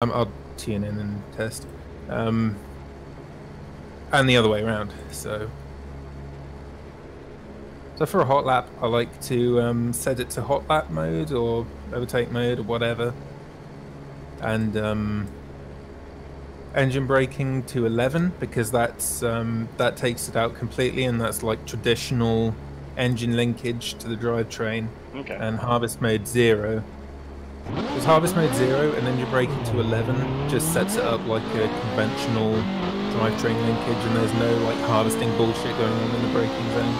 I'll tune in and test. And the other way around. So for a hot lap, I like to set it to hot lap mode or overtake mode or whatever. And engine braking to 11 because that takes it out completely, and that's like traditional engine linkage to the drivetrain. Okay. And harvest mode 0. Because harvest mode 0 and engine braking to 11 just sets it up like a conventional drivetrain linkage, and there's no like harvesting bullshit going on in the braking zones.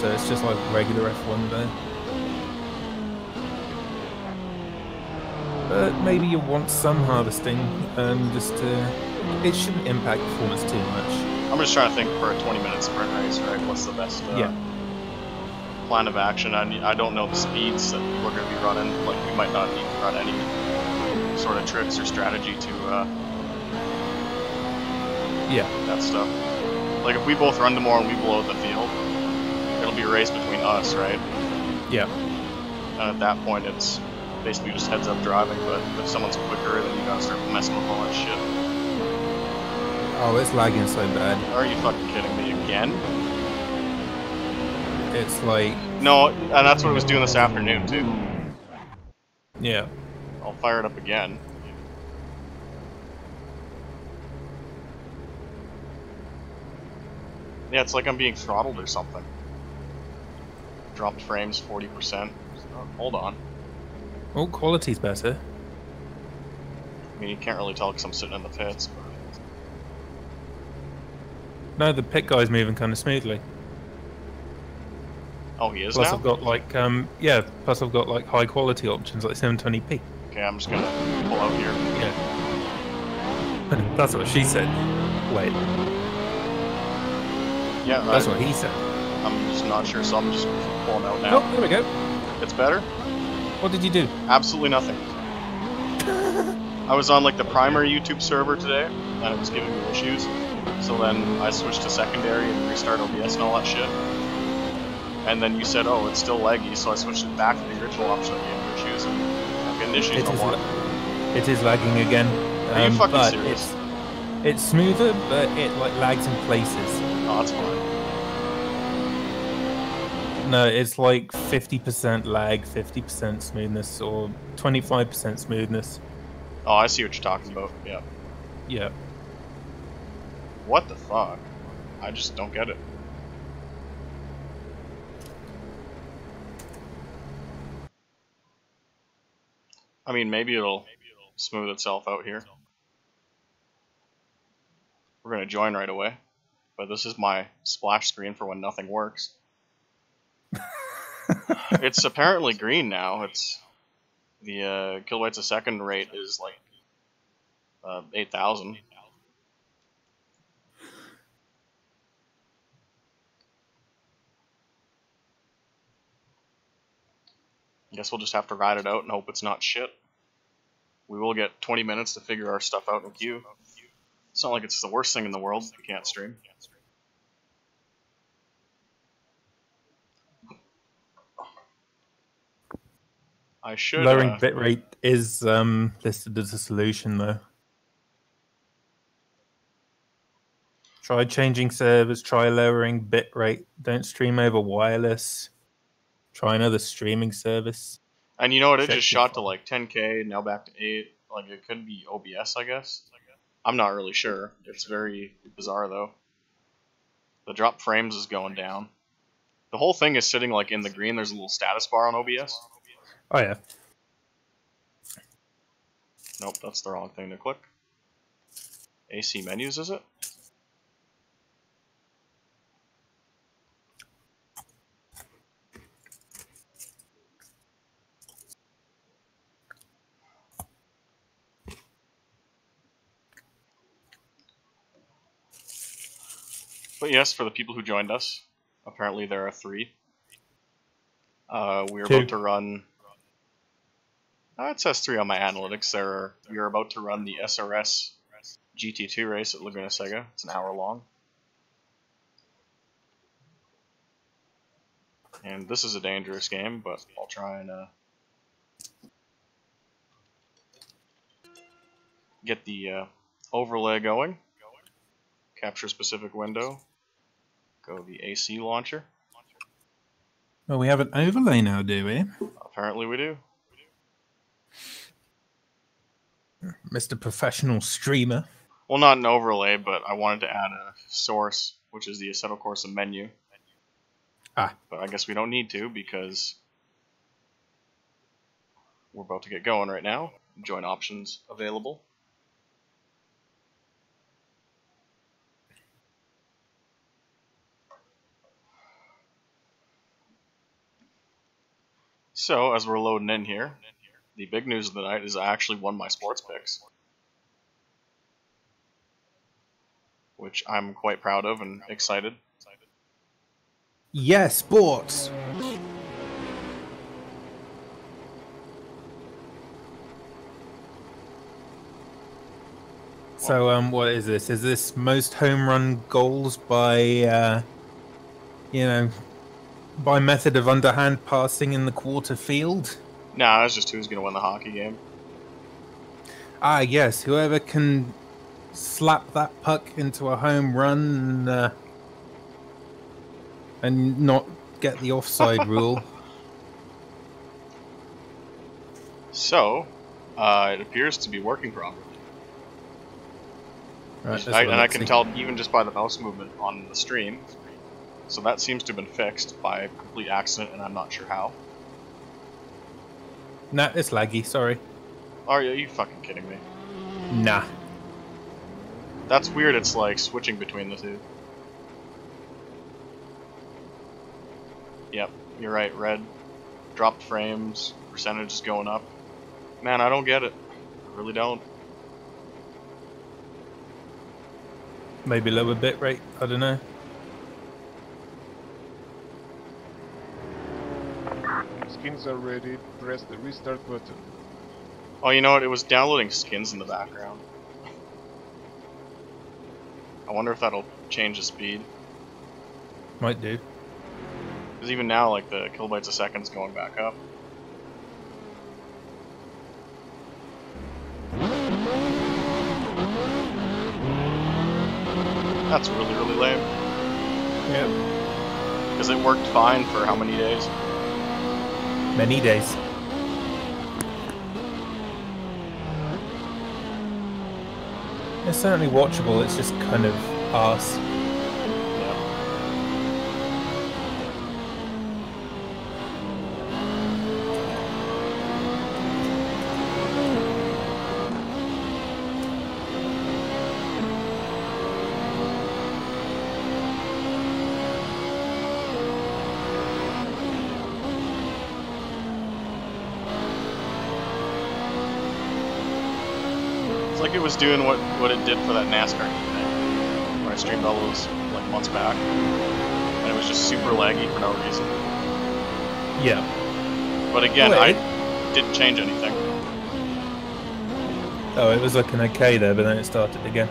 So it's just like regular F1 there. But maybe you want some harvesting, just to... It shouldn't impact performance too much. I'm just trying to think for a 20-minute sprint race, right? What's the best plan of action? I don't know the speeds that we're going to be running. Like, we might not need to run any sort of tricks or strategy to that stuff. Like, if we both run tomorrow and we blow out the field, it'll be a race between us, right? Yeah. And at that point, it's basically just heads-up driving, but if someone's quicker, then you gotta start messing with all that shit. Oh, it's lagging so bad. Are you fucking kidding me again? It's like... No, and that's what it was doing this afternoon, too. Yeah. I'll fire it up again. Yeah, it's like I'm being throttled or something. Dropped frames 40%. Oh, hold on. Oh, quality's better. I mean, you can't really tell because I'm sitting in the pits. But... No, the pit guy's moving kind of smoothly. Oh, he is plus now? I've got like, plus I've got like high quality options like 720p. Okay, I'm just gonna pull out here. Yeah. That's what she said. Wait. Yeah, that's what he said. I'm just not sure, so I'm just pulling out now. Oh, there we go. It's better? What did you do? Absolutely nothing. I was on like the primary YouTube server today, and it was giving me issues. So then I switched to secondary and restart OBS and all that shit. And then you said, oh, it's still laggy, so I switched it back to the original option that gave me issues, and I'm getting issues no more. It is lagging again. Are you fucking serious? It's smoother, but it like lags in places. Oh, that's fine. No, it's like 50% lag, 50% smoothness, or 25% smoothness. Oh, I see what you're talking about. Yeah. Yeah. What the fuck? I just don't get it. I mean, maybe it'll smooth itself out here. We're gonna join right away, but this is my splash screen for when nothing works. It's apparently green now. It's the kilobytes a second rate is like 8,000. I guess we'll just have to ride it out and hope it's not shit. We will get 20 minutes to figure our stuff out in queue. It's not like it's the worst thing in the world if we can't stream. I should... Lowering bitrate is listed as a solution, though. Try changing servers, try lowering bitrate, don't stream over wireless. Try another streaming service. And you know what, it just shot to like 10K, now back to 8. Like, it could be OBS, I guess. I'm not really sure. It's very bizarre, though. The drop frames is going down. The whole thing is sitting like in the green. There's a little status bar on OBS. Oh, yeah. Nope, that's the wrong thing to click. AC menus, is it? But yes, for the people who joined us, apparently there are 3. We're about to run... it says 3 on my analytics. We are about to run the SRS GT2 race at Laguna, Seca. It's an hour long. And this is a dangerous game, but I'll try and... get the overlay going. Capture specific window. Go to the AC launcher. Well, we have an overlay now, do we? Apparently we do. Mr. Professional Streamer. Well, not an overlay, but I wanted to add a source, which is the Assetto Corsa menu. Ah. But I guess we don't need to because we're about to get going right now. Join options available. So, as we're loading in here, the big news of the night is I actually won my sports picks, which I'm quite proud of and excited. Yes, sports. So, what is this? Is this most home run goals by, by method of underhand passing in the quarter field? Nah, that's just who's going to win the hockey game. Ah, yes. Whoever can slap that puck into a home run and not get the offside rule. So, it appears to be working properly. Right, And I can tell even just by the mouse movement on the stream. So that seems to have been fixed by a complete accident, and I'm not sure how. Nah, it's laggy, sorry. Are you fucking kidding me? Nah. That's weird, it's like switching between the two. Yep, you're right, red. Dropped frames, percentage is going up. Man, I don't get it. I really don't. Maybe lower bit rate, I don't know. Skins are ready, press the restart button. Oh, you know what? It was downloading skins in the background. I wonder if that'll change the speed. Might do. Because even now, like, the kilobytes a second is going back up. That's really, really lame. Yep. Because it worked fine for how many days? Many days. It's certainly watchable, it's just kind of arse. Yeah. Like it was doing what it did for that NASCAR thing, where I streamed all those like months back, and it was just super laggy for no reason. Yeah. But again, I didn't change anything. Oh, it was looking okay there, but then it started again.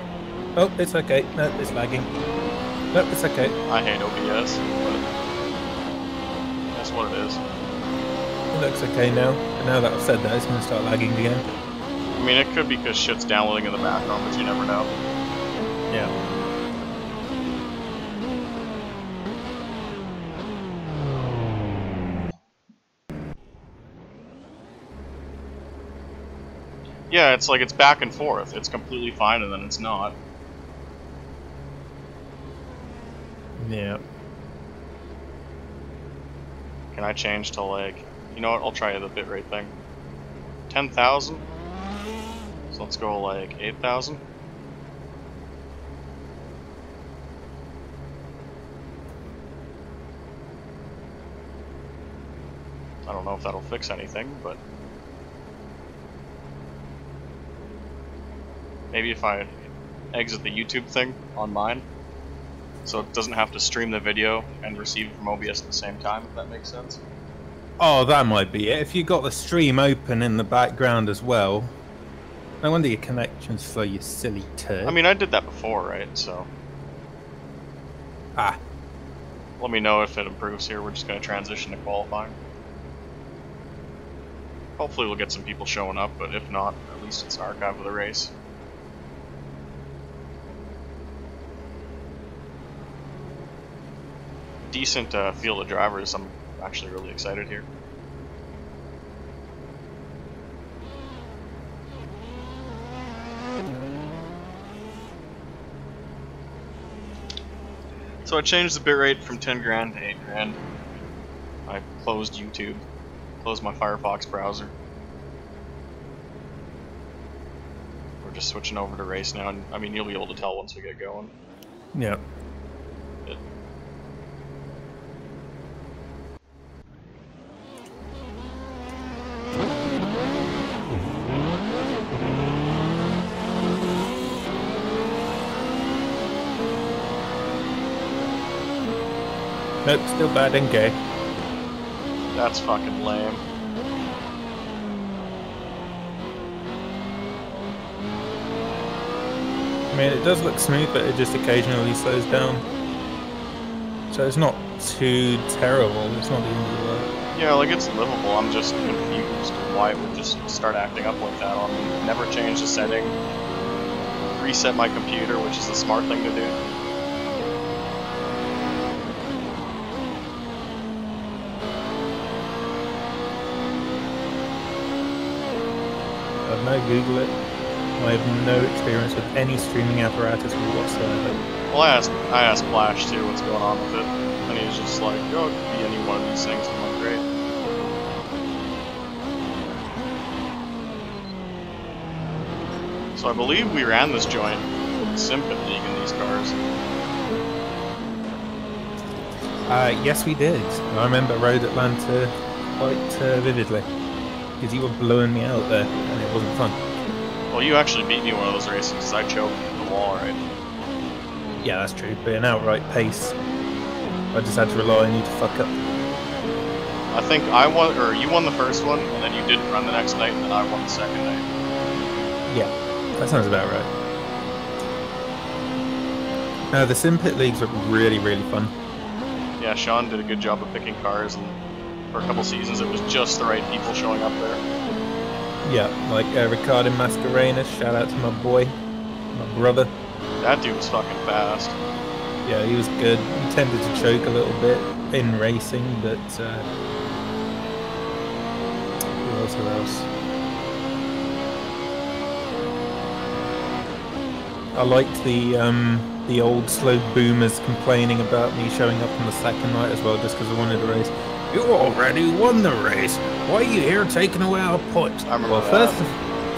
Oh, it's okay. No, it's lagging. No, it's okay. I hate OBS, but that's what it is. It looks okay now. But now that I've said that, it's going to start lagging again. I mean, it could be because shit's downloading in the background, but you never know. Yeah. Yeah, it's like it's back and forth. It's completely fine, and then it's not. Yeah. Can I change to like, you know what? I'll try the bitrate thing. 10,000. So let's go like 8,000. I don't know if that'll fix anything, but maybe if I exit the YouTube thing on mine, so it doesn't have to stream the video and receive it from OBS at the same time, if that makes sense. Oh, that might be it. If you got the stream open in the background as well. No wonder your connection's slow, you silly turd. I mean, I did that before, right? So. Ah. Let me know if it improves here. We're just going to transition to qualifying. Hopefully we'll get some people showing up, but if not, at least it's an archive of the race. decent field of drivers. I'm actually really excited here. So I changed the bitrate from 10 grand to 8 grand. I closed YouTube, closed my Firefox browser. We're just switching over to race now, and I mean, you'll be able to tell once we get going. Yeah. Nope, still bad and gay. That's fucking lame. I mean, it does look smooth, but it just occasionally slows down. So it's not too terrible, it's not the end of the world. Yeah, like it's livable. I'm just confused why it would just start acting up like that on me. Never change the setting. Reset my computer, which is the smart thing to do. I've no Google it. I have no experience with any streaming apparatus whatsoever. Well, I asked Flash too what's going on with it, and he was just like, "Oh, it could be any one of these things." I'm like, "Great." So I believe we ran this joint with the Simpet League in these cars. Yes, we did. I remember Road Atlanta quite vividly, because you were blowing me out there, and it wasn't fun. Well, you actually beat me in one of those races because I choked the wall, right? Yeah, that's true. But an outright pace, I just had to rely on you to fuck up. I think I won, or you won the first one, and then you didn't run the next night, and then I won the second night. Yeah, that sounds about right. The Simpet Leagues were really, really fun. Yeah, Sean did a good job of picking cars, and for a couple seasons it was just the right people showing up there. Yeah, like Ricardo Mascarenas, shout out to my boy, my brother. That dude was fucking fast. Yeah, he was good. He tended to choke a little bit in racing, but who else? I liked the old slow boomers complaining about me showing up on the second night as well, just because I wanted to race. You already won the race. Why are you here taking away our points? I remember Well,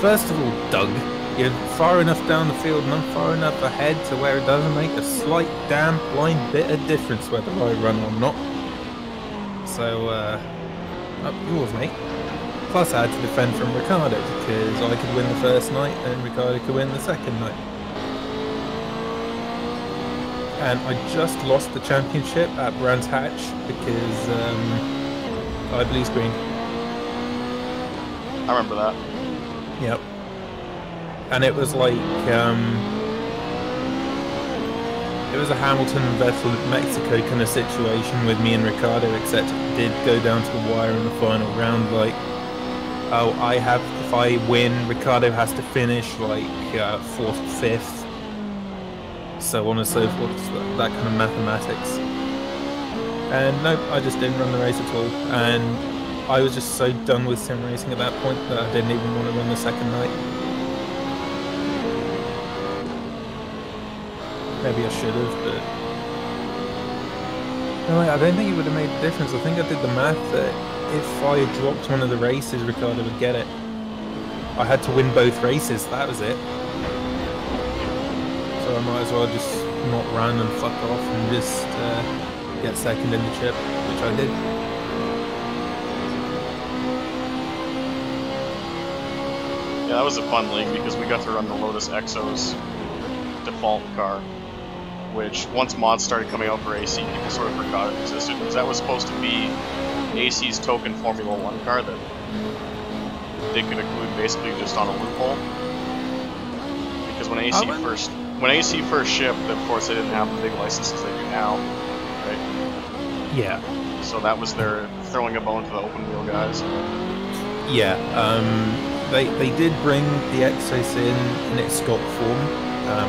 first of all, Doug, you're far enough down the field and I'm far enough ahead to where it doesn't make a slight damn blind bit of difference whether I run or not. So, up yours, mate. Plus, I had to defend from Ricardo because I could win the first night and Ricardo could win the second night. And I just lost the championship at Brands Hatch because I blue screen. I remember that. Yep. And it was like it was a Hamilton Vettel Mexico kind of situation with me and Ricardo, except it did go down to the wire in the final round. Like, oh, if I win, Ricardo has to finish like 4th, 5th. So on and so forth, that kind of mathematics. And nope, I just didn't run the race at all. And I was just so done with sim racing at that point that I didn't even want to run the second night. Maybe I should have, but no, I don't think it would have made a difference. I think I did the math that if I had dropped one of the races, Ricardo would get it. I had to win both races, that was it. So I might as well just not run and fuck off and just get second in the chip, which I did. Yeah, that was a fun league because we got to run the Lotus Exo's default car, which once mods started coming out for AC, people sort of forgot it existed, because that was supposed to be AC's token Formula 1 car that they could include basically just on a loophole. Because when AC first shipped, of course they didn't have the big licenses they do now, right? Yeah. So that was their throwing a bone to the open wheel guys. Yeah, they did bring the Exos in its stock form,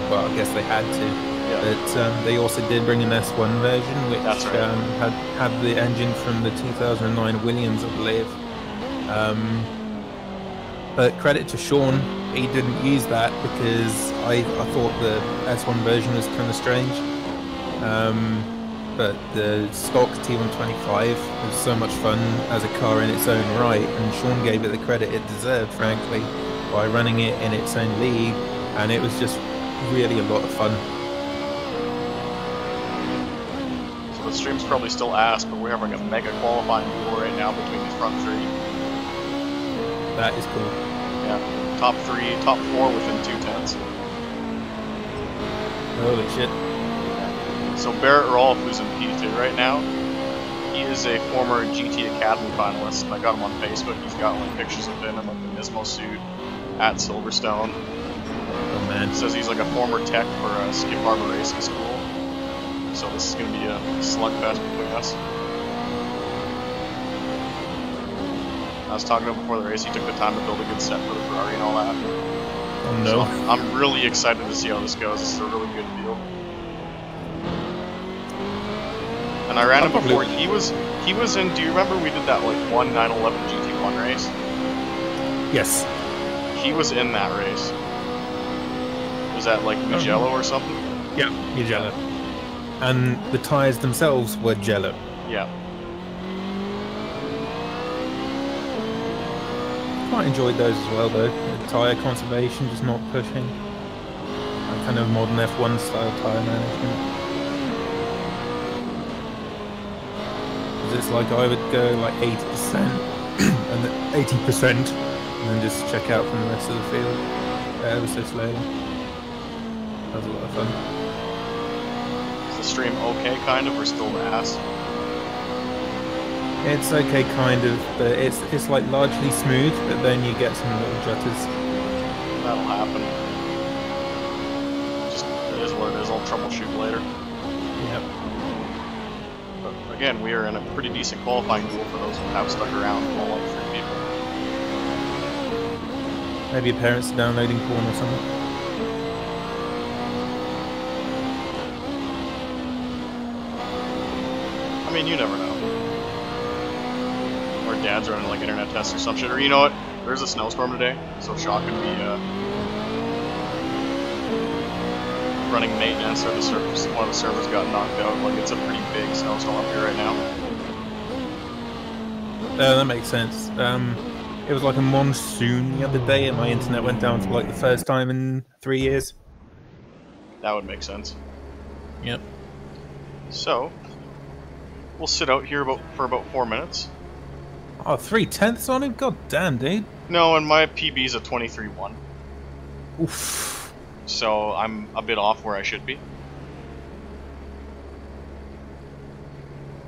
but I guess they had to. Yeah. But they also did bring an S1 version, which That's right. had the engine from the 2009 Williams, I believe. But credit to Sean, he didn't use that because I thought the S1 version was kind of strange. But the stock T125 was so much fun as a car in its own right, and Sean gave it the credit it deserved, frankly, by running it in its own league, and it was just really a lot of fun. So the stream's probably still ass, but we're having a mega qualifying duel right now between these front three. That is cool. Yeah, top 4 within 2/10. Holy shit. So Barrett Rolph, who's in P2 right now, he is a former GT Academy finalist. I got him on Facebook. He's got like pictures of him in like the Nismo suit at Silverstone. Oh man. He says he's like a former tech for Skip Barber Racing School. So this is going to be a slugfest between us. I was talking to him before the race. He took the time to build a good set for the Ferrari and all that. Oh no. So I'm really excited to see how this goes. This is a really good field. And I ran him before. He was in. Do you remember we did that like 911 GT1 race? Yes. He was in that race. Was that like Mugello or something? Yeah, Mugello. And the tyres themselves were Jello. Yeah. Quite enjoyed those as well though. The tyre conservation, just not pushing. That kind of modern F1 style tyre management. It's like I would go like 80% and then 80% and then just check out from the rest of the field ever so slowly. That was a lot of fun. Is the stream okay kind of or still ass? It's okay kind of, but it's like largely smooth, but then you get some little jutters. That'll happen. Just it is what it is, I'll troubleshoot later. Yep. Again, we are in a pretty decent qualifying duel for those who have stuck around and all like 3 people. Maybe your parents are downloading porn or something. I mean, you never know. Or dad's running like internet tests or some shit. Or you know what? There's a snowstorm today, so Shaw can be running maintenance, or one of the servers got knocked out. Like, it's a pretty big snowstorm up here right now. That makes sense. It was like a monsoon the other day and my internet went down for like the first time in 3 years. That would make sense. Yep. So, we'll sit out here for about 4 minutes. Oh, 3/10 on him? God damn, dude. No, and my PB's a 23-1. Oof. So I'm a bit off where I should be.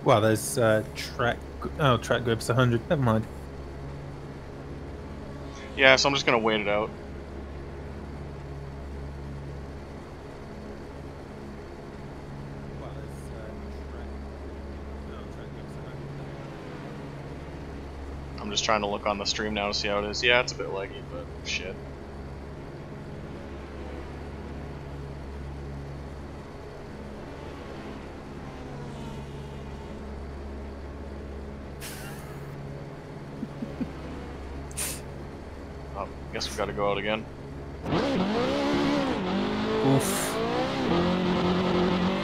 Well, there's track grip's 100. Never mind. Yeah, so I'm just gonna wait it out. I'm just trying to look on the stream now to see how it is. Yeah, it's a bit laggy, but shit. Guess we gotta go out again. Oof.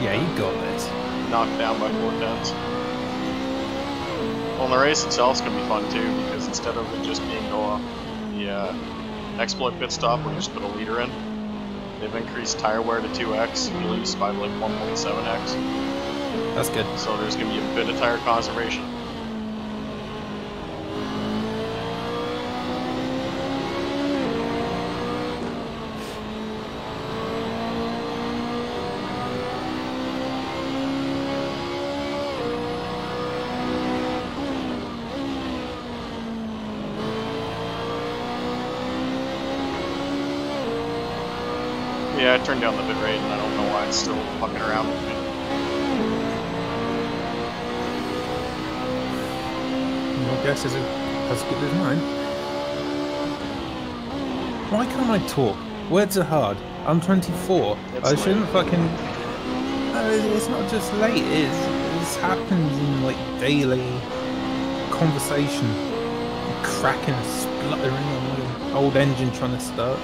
Yeah, you got this. Knocked down by 4/10. Well, and the race itself's gonna be fun too, because instead of it just being the exploit pit stop where you just put a leader in, they've increased tire wear to 2x, release by like 1.7x. That's good. So there's gonna be a bit of tire conservation. Yeah, I turned down the bit rate and I don't know why it's still fucking around with me. Your guess is as good as mine. Why can't I talk? Words are hard. I'm 24. I shouldn't fucking... No, it's not just late. It happens in like daily conversation. Cracking, spluttering on like an old engine trying to start.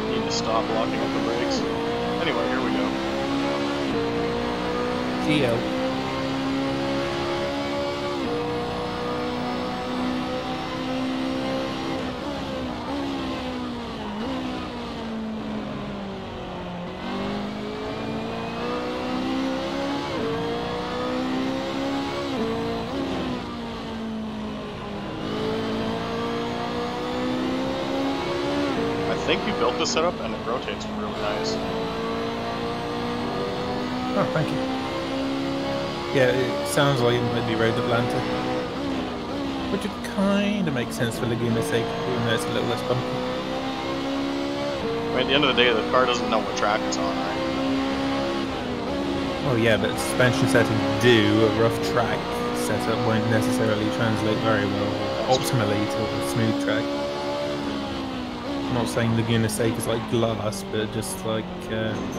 Need to stop locking up the brakes. Anyway, here we go. GL. I think you built this setup and it rotates really nice. Oh, thank you. Yeah, it sounds like it might be Road Atlanta. Which would kind of make sense for Laguna Seca, even though it's a little less bumpy. I mean, at the end of the day, the car doesn't know what track it's on, right? Oh yeah, but suspension settings do. A rough track setup won't necessarily translate very well optimally to a smooth track. I'm not saying Laguna Seca is like glass, but just like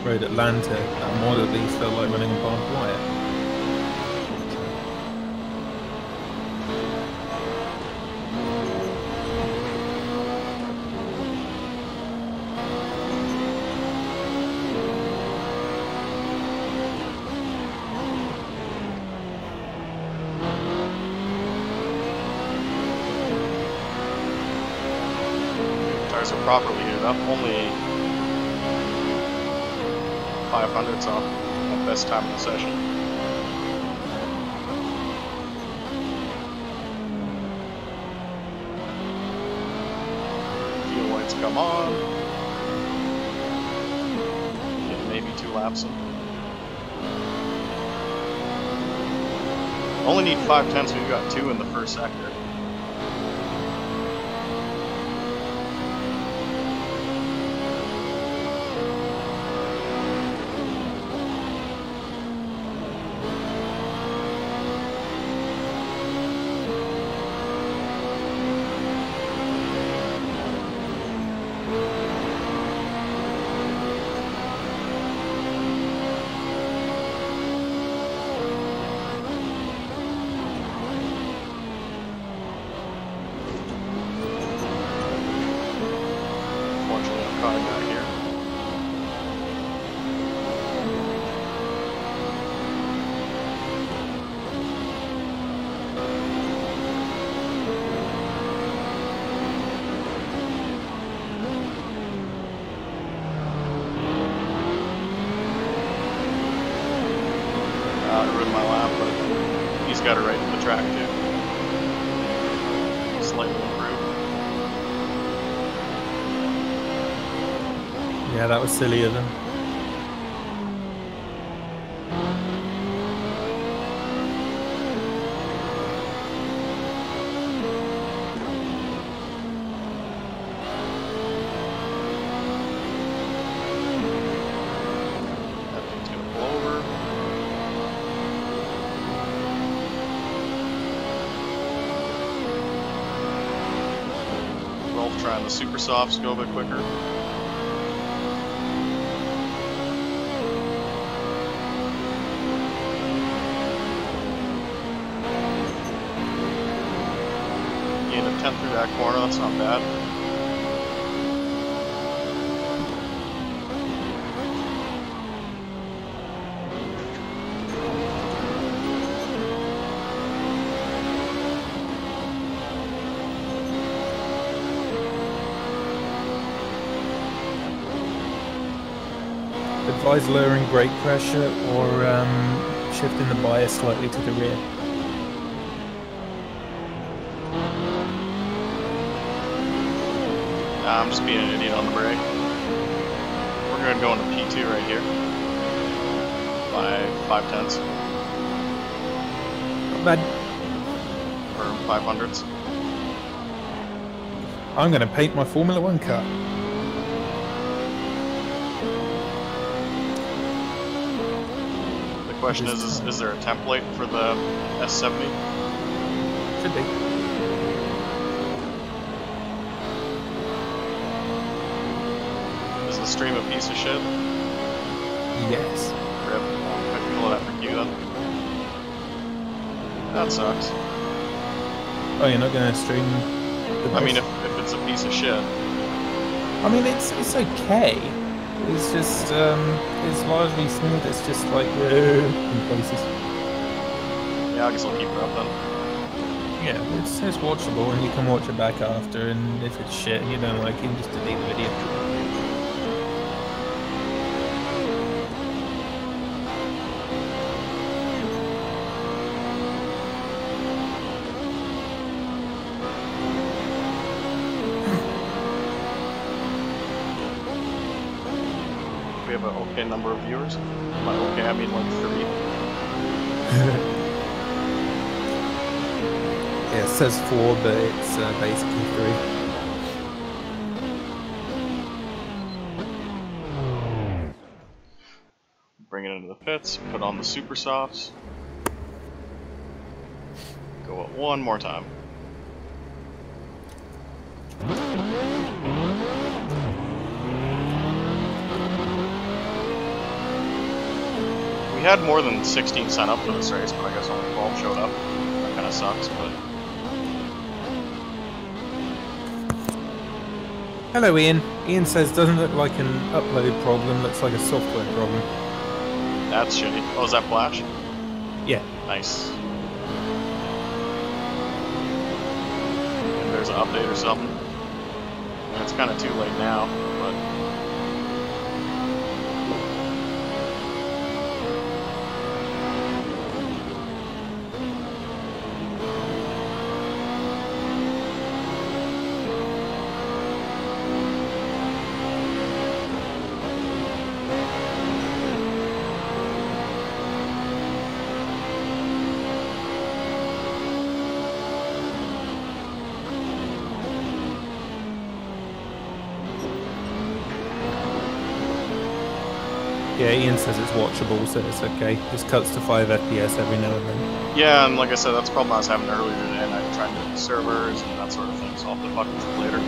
Road Atlanta, that mod at least felt like running on barbed wire. Tires are properly heated up, only 500s off at best time of the session. Fuel lights come on. Get maybe 2 laps in. Only need 5/10, so we've got 2 in the first sector. Got it right to the track too. Slightly improved. Yeah, that was silly of them. That thing's gonna blow over. Rolph trying the super softs, go a bit quicker. Gained a 10th through that corner, that's not bad. Advise lowering brake pressure or shifting the bias slightly to the rear. Nah, I'm just being an idiot on the brake. We're going to go into P2 right here. By 5/10. Not bad. Or 500s. I'm going to paint my Formula 1 car. The question is there a template for the S70? Should be. stream a piece of shit? Yes. Rip. I can pull it after Q then. That sucks. Oh, you're not gonna stream the I mean, best? if it's a piece of shit. I mean, it's okay. It's just, it's largely smooth. It's just like, in places. Yeah, I guess I'll keep it up then. Yeah, it's watchable, and you can watch it back after, and if it's shit and you don't like it, you can just delete the video. We have an okay number of viewers. By okay, I mean like 3. Yeah, it says 4, but it's basically 3. Bring it into the pits, put on the super softs. Go at one more time. We had more than 16 signed up for this race, but I guess only 12 showed up. That kind of sucks, but... Hello, Ian. Ian says, doesn't look like an upload problem, looks like a software problem. That's shitty. Oh, is that Flash? Yeah. Nice. If there's an update or something. And it's kind of too late now, but... Yeah, Ian says it's watchable, so it's okay. Just cuts to 5 FPS every now and then. Yeah, and like I said, that's the problem I was having earlier today, and I tried to do servers and that sort of thing, so I'll have to fuck with it later.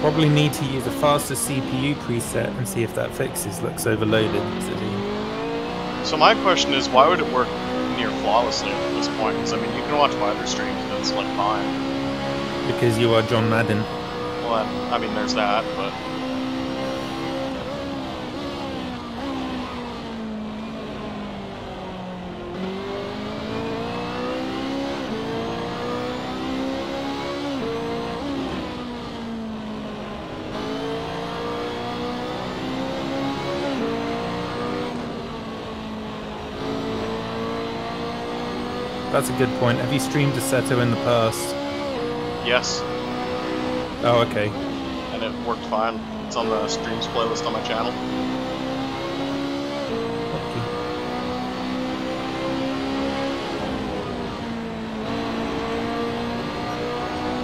Probably need to use a faster CPU preset and see if that fixes looks overloaded, says Ian. So my question is, why would it work near flawlessly at this point? Because, I mean, you can watch my other streams and it's, like, fine. Because you are John Madden. Well, I mean, there's that, but... That's a good point. Have you streamed Assetto in the past? Yes. Oh, okay. And it worked fine. It's on the streams playlist on my channel. Okay.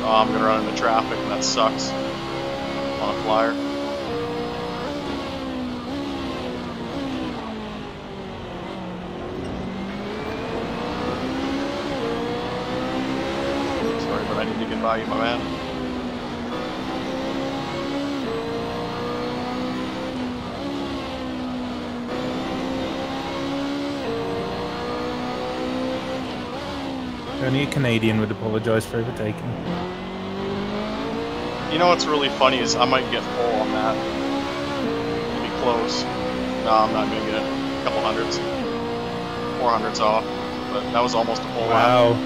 Oh, I'm gonna run into traffic, and that sucks. On a flyer. Sorry, but I need to get by you, my man. Only a Canadian would apologise for overtaking. You know what's really funny is I might get full on that. It'll be close. No, I'm not gonna get a couple hundreds. 400s off. But that was almost a full Wow. lap.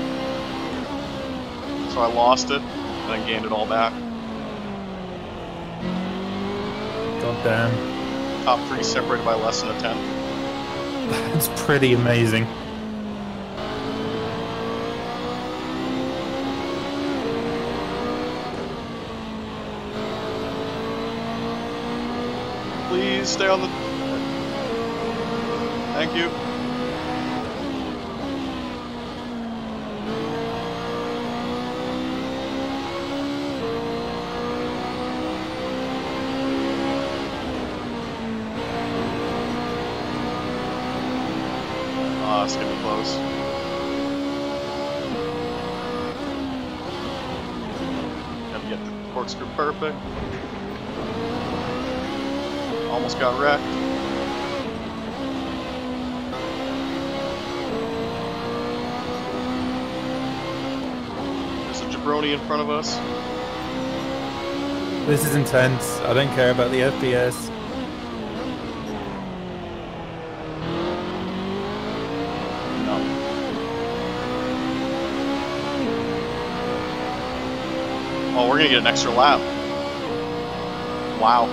So I lost it, and then gained it all back. God damn. Top 3 separated by less than a tenth. That's pretty amazing. Please stay on the... Thank you. It's gonna be close. Gotta get the corkscrew perfect. Almost got wrecked. There's a jabroni in front of us. This is intense. I don't care about the FPS. No. Oh, we're gonna get an extra lap. Wow.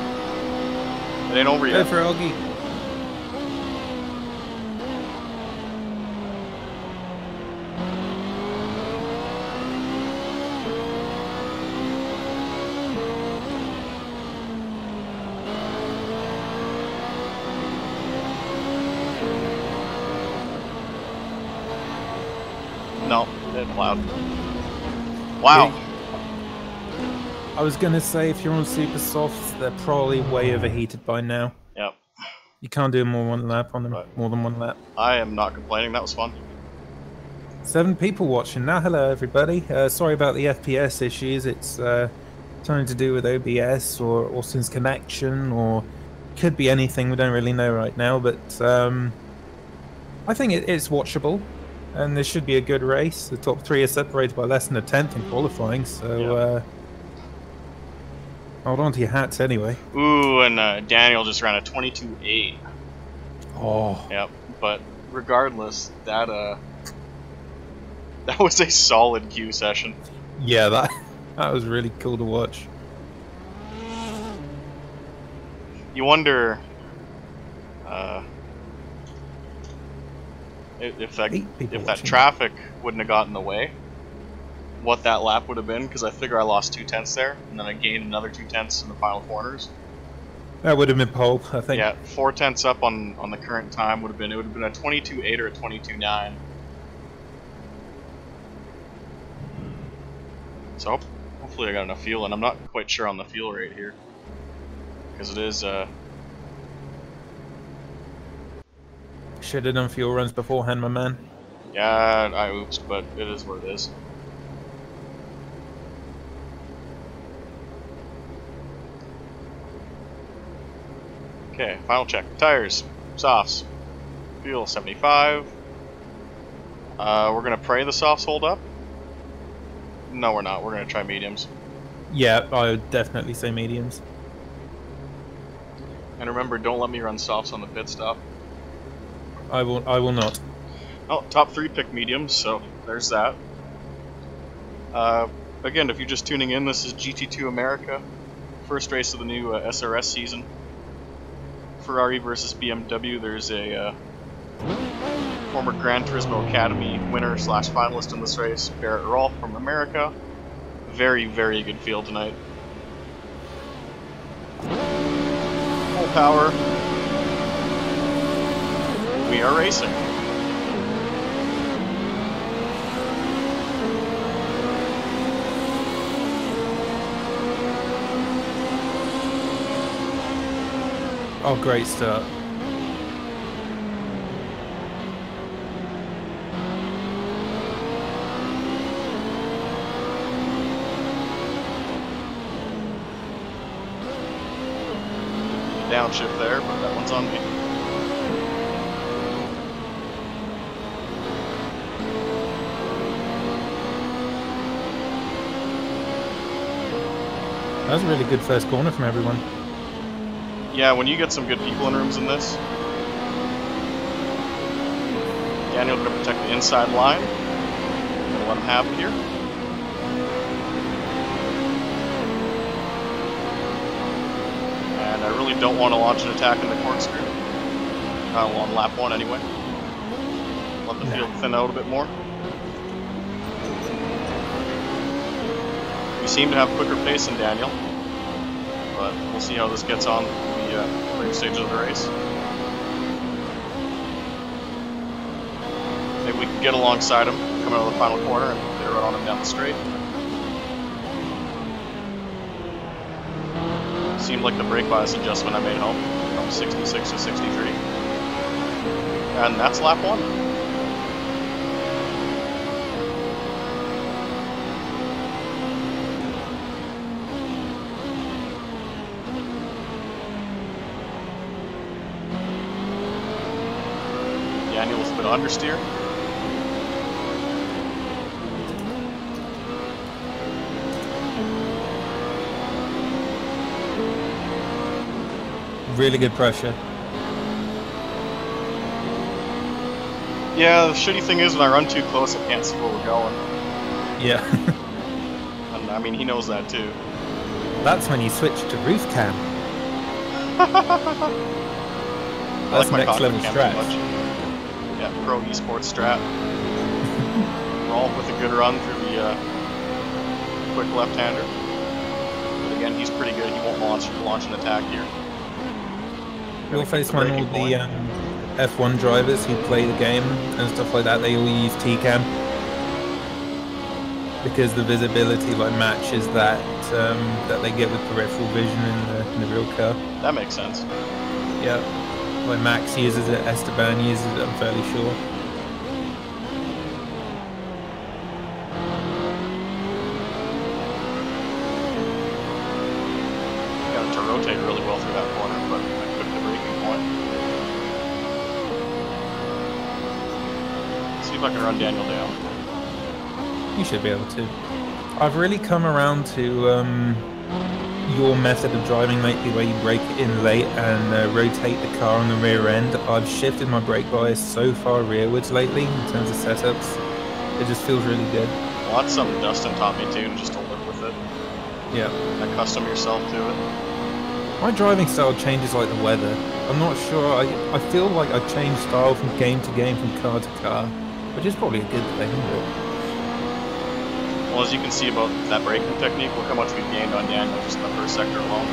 It ain't over Go yet. for Augie. No, dead cloud. Wow. I was gonna say, if you're on super softs, they're probably way overheated by now. Yep. You can't do more than one lap on them. Right. More than one lap. I am not complaining. That was fun. 7 people watching now. Hello, everybody. Sorry about the FPS issues. It's something to do with OBS or since connection, or could be anything. We don't really know right now, but I think it's watchable, and this should be a good race. The top 3 are separated by less than a tenth in qualifying, so hold on to your hats anyway. Ooh, and Daniel just ran a 22.8. Oh, Yep. But regardless, that was a solid Q session. yeah, that was really cool to watch. You wonder if that 8 people if that watching. traffic wouldn't have gotten in the way, what that lap would have been, because I figure I lost 2 tenths there, and then I gained another 2 tenths in the final corners. That would have been pole, I think. Yeah, 4 tenths up on the current time would have been a 22.8 or a 22.9. So hopefully I got enough fuel, and I'm not quite sure on the fuel rate here, because it is Should have done fuel runs beforehand, my man. yeah, I oops, but it is what it is. Okay, final check. Tires, softs, fuel 75. We're gonna pray the softs hold up. No, we're not. We're gonna try mediums. Yeah, I would definitely say mediums. And remember, don't let me run softs on the pit stop. I will not. Oh, top 3 pick mediums, so there's that. Again, if you're just tuning in, this is GT2 America, first race of the new SRS season. Ferrari versus BMW. There's a former Gran Turismo Academy winner / finalist in this race, Barrett Rolph from America. Very, very good field tonight. Full power. We are racing. Oh, great start. Downshift there, but that one's on me. That was a really good first corner from everyone. Yeah, when you get some good people in rooms in this, Daniel gonna protect the inside line. Gonna let him have it here. And I really don't want to launch an attack in the corkscrew. On lap 1 anyway. Let the field thin out a bit more. We seem to have quicker pace than Daniel, but we'll see how this gets on the later stages of the race. Maybe we can get alongside him, come out of the final corner, and get right on him down the straight. Seemed like the brake bias adjustment I made home, from 66 to 63. And that's lap 1. Daniel with a bit of understeer. Really good pressure. Yeah, the shitty thing is when I run too close, I can't see where we're going. Yeah. And I mean, he knows that too. That's when you switch to roof cam. I That's like my next level cockpit cam too strat. much. Yeah, pro esports strat. Rolph with a good run through the quick left-hander. But again, he's pretty good. He won't launch an attack here. You'll face one all the F1 drivers who play the game and stuff like that. They all use T-cam because the visibility like matches that that they get with peripheral vision in the real car. That makes sense. Yeah, like Max uses it, Esteban uses it. I'm fairly sure. Got it to rotate really well through that corner, but I took the braking point. See if I can run Daniel down. You should be able to. I've really come around to your method of driving lately, where you brake in late and rotate the car on the rear end. I've shifted my brake bias so far rearwards lately in terms of setups. It just feels really good. Well, that's something Dustin taught me too, just to live with it. Yeah. Accustom yourself to it. My driving style changes like the weather. I'm not sure. I feel like I change style from game to game, from car to car, which is probably a good thing. But well, as you can see about that braking technique, look how much we've gained on Daniel just in the first sector alone.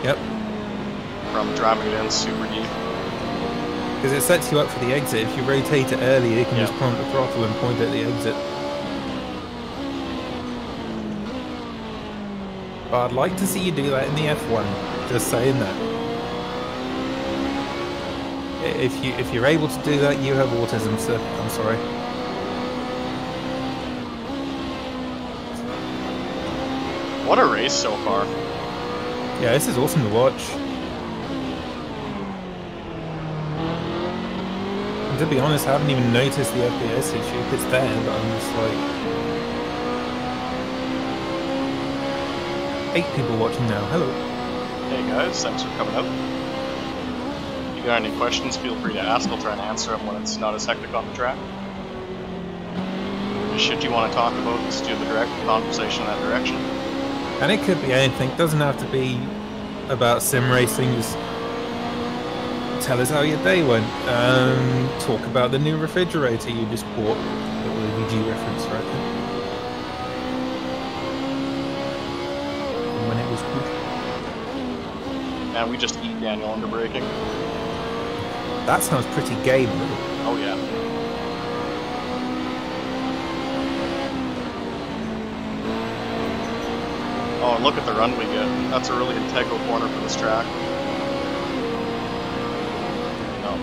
yep. From driving it in super deep. Because it sets you up for the exit. If you rotate it early, you can just pump the throttle and point at the exit. But I'd like to see you do that in the F1. Just saying that. If you're able to do that, you have autism, sir. I'm sorry. What a race so far. Yeah, this is awesome to watch. And to be honest, I haven't even noticed the FPS issue. It's there, but I'm just like... 8 people watching now. Hello. Hey guys, thanks for coming out. If you got any questions, feel free to ask. I'll try and answer them when it's not as hectic on the track. If there's shit you want to talk about, let's do the direct conversation in that direction. And it could be anything. It doesn't have to be about sim racing. Just tell us how your day went. Talk about the new refrigerator you just bought. A little VG reference, right? When it was good. Man, we just eat Daniel under braking. That sounds pretty gay, bro. Oh yeah. Oh, and look at the run we get. That's a really integral corner for this track. No.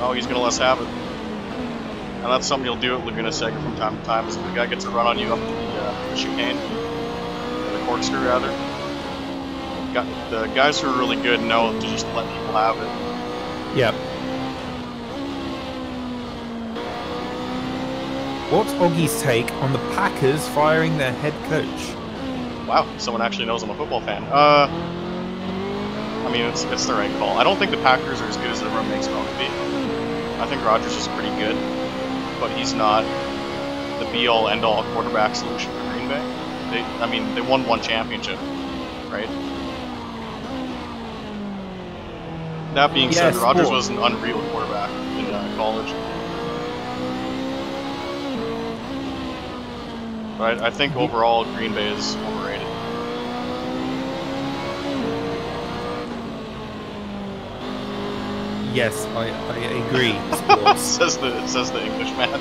Oh, he's gonna let us have it. And that's something you'll do at Laguna, Seca from time to time, is if the guy gets a run on you up the chicane, or the corkscrew rather. The guys who are really good know to just let people have it. Yep. What's Oggie's take on the Packers firing their head coach? Wow, someone actually knows I'm a football fan. I mean, it's the right call. I don't think the Packers are as good as everyone makes them out to be. I think Rodgers is pretty good, but he's not the be-all, end-all quarterback solution for Green Bay. They won one championship, right? That being said, Rodgers was an unreal quarterback in college. But I think overall Green Bay is overrated. Yes, I agree. says the English man.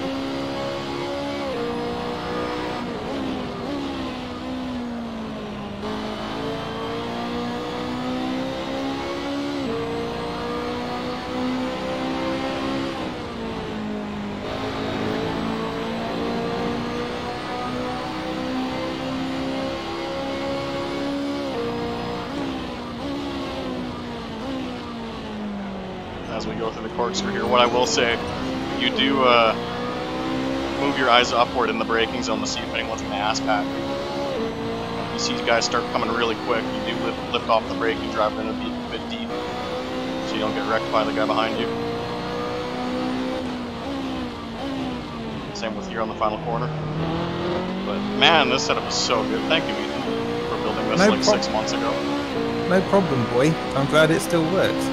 As we go through the corkscrew here, what I will say, you do move your eyes upward in the braking zone to see if anyone's going to ass pack you. You see guys start coming really quick, you do lift off the brake and drive in a bit deep so you don't get wrecked by the guy behind you. Same with here on the final corner. But man, this setup is so good. Thank you, Ethan, for building this like 6 months ago. No problem, boy. I'm glad it still works.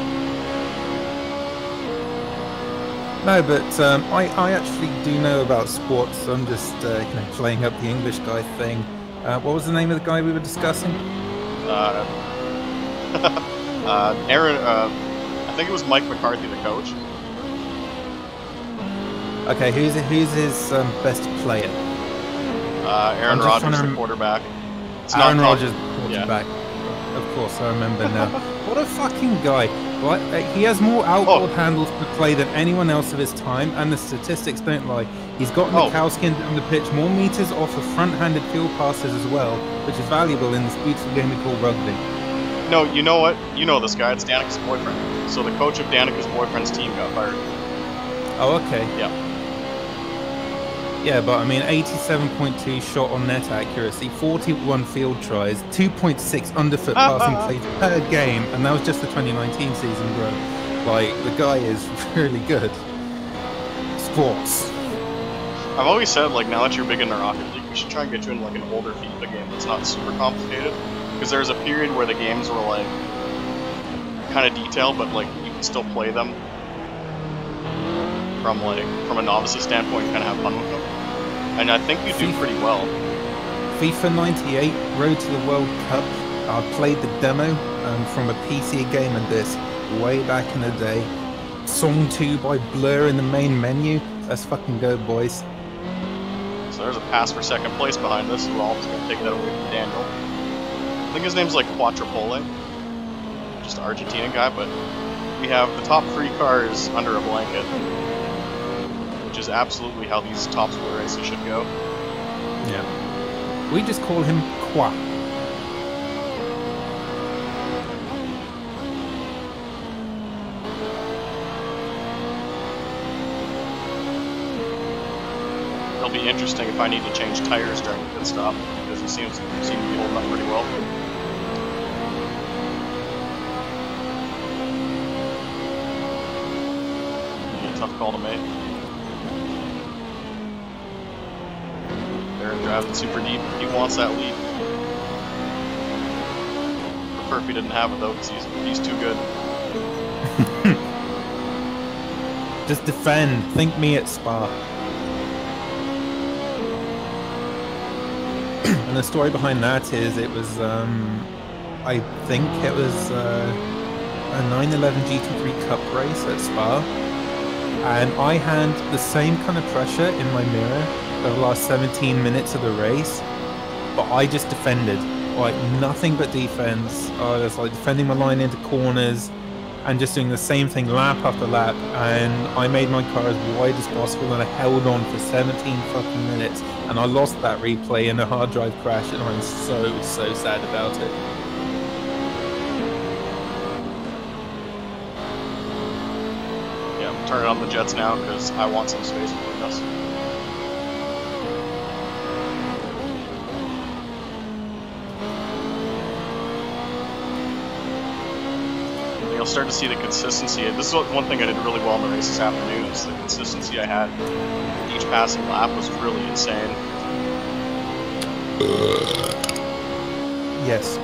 No, but I actually do know about sports. I'm just playing up the English guy thing. What was the name of the guy we were discussing? Aaron. I think it was Mike McCarthy, the coach. Okay, who's his best player? Aaron Rodgers, the quarterback. It's Aaron Rodgers, the quarterback. Yeah. Of course, I remember now. What a fucking guy! Right? He has more outboard handles per play than anyone else of his time, and the statistics don't lie. He's gotten the cow skin down the pitch more meters off of front-handed field passes as well, which is valuable in this beautiful game we call rugby. No, you know what? You know this guy. It's Danica's boyfriend. So the coach of Danica's boyfriend's team got fired. Oh, okay. Yeah. Yeah, but I mean, 87.2 shot on net accuracy, 41 field tries, 2.6 underfoot passing plays per game, and that was just the 2019 season, bro. Like, the guy is really good. Sports. I've always said, like, now that you're big in the Rocket League, we should try and get you in, like, an older FIFA game that's not super complicated. Because there was a period where the games were, like, kind of detailed, but, like, you can still play them from a novice's standpoint and kind of have fun with them. And I think you do pretty well. FIFA 98, Road to the World Cup. I played the demo from a PC game of this way back in the day. Song 2 by Blur in the main menu. Let's fucking go, boys. So there's a pass for second place behind this. Rolph's going to take that away from Daniel. I think his name's like Quattrapole. Just an Argentinian guy, but we have the top 3 cars under a blanket. Which is absolutely how these top sport races should go. Yeah. We just call him Qua. It'll be interesting if I need to change tires during the pit stop, because he seems to be holding up pretty well. It'll be a tough call to make. Driving super deep. He wants that lead. Prefer if he didn't have it though, because he's too good. Just defend. Think me at Spa. And the story behind that is it was, I think it was a 911 GT3 Cup race at Spa, and I had the same kind of pressure in my mirror the last 17 minutes of the race, but I just defended, like nothing but defense. I was like defending my line into corners and just doing the same thing lap after lap, and I made my car as wide as possible, and I held on for 17 fucking minutes, and I lost that replay in a hard drive crash, and I'm so sad about it. Yeah, I'm turning on the jets now because I want some space between us. You'll start to see the consistency. This is one thing I did really well in the race this afternoon, is the consistency I had. Each passing lap was really insane. Yes.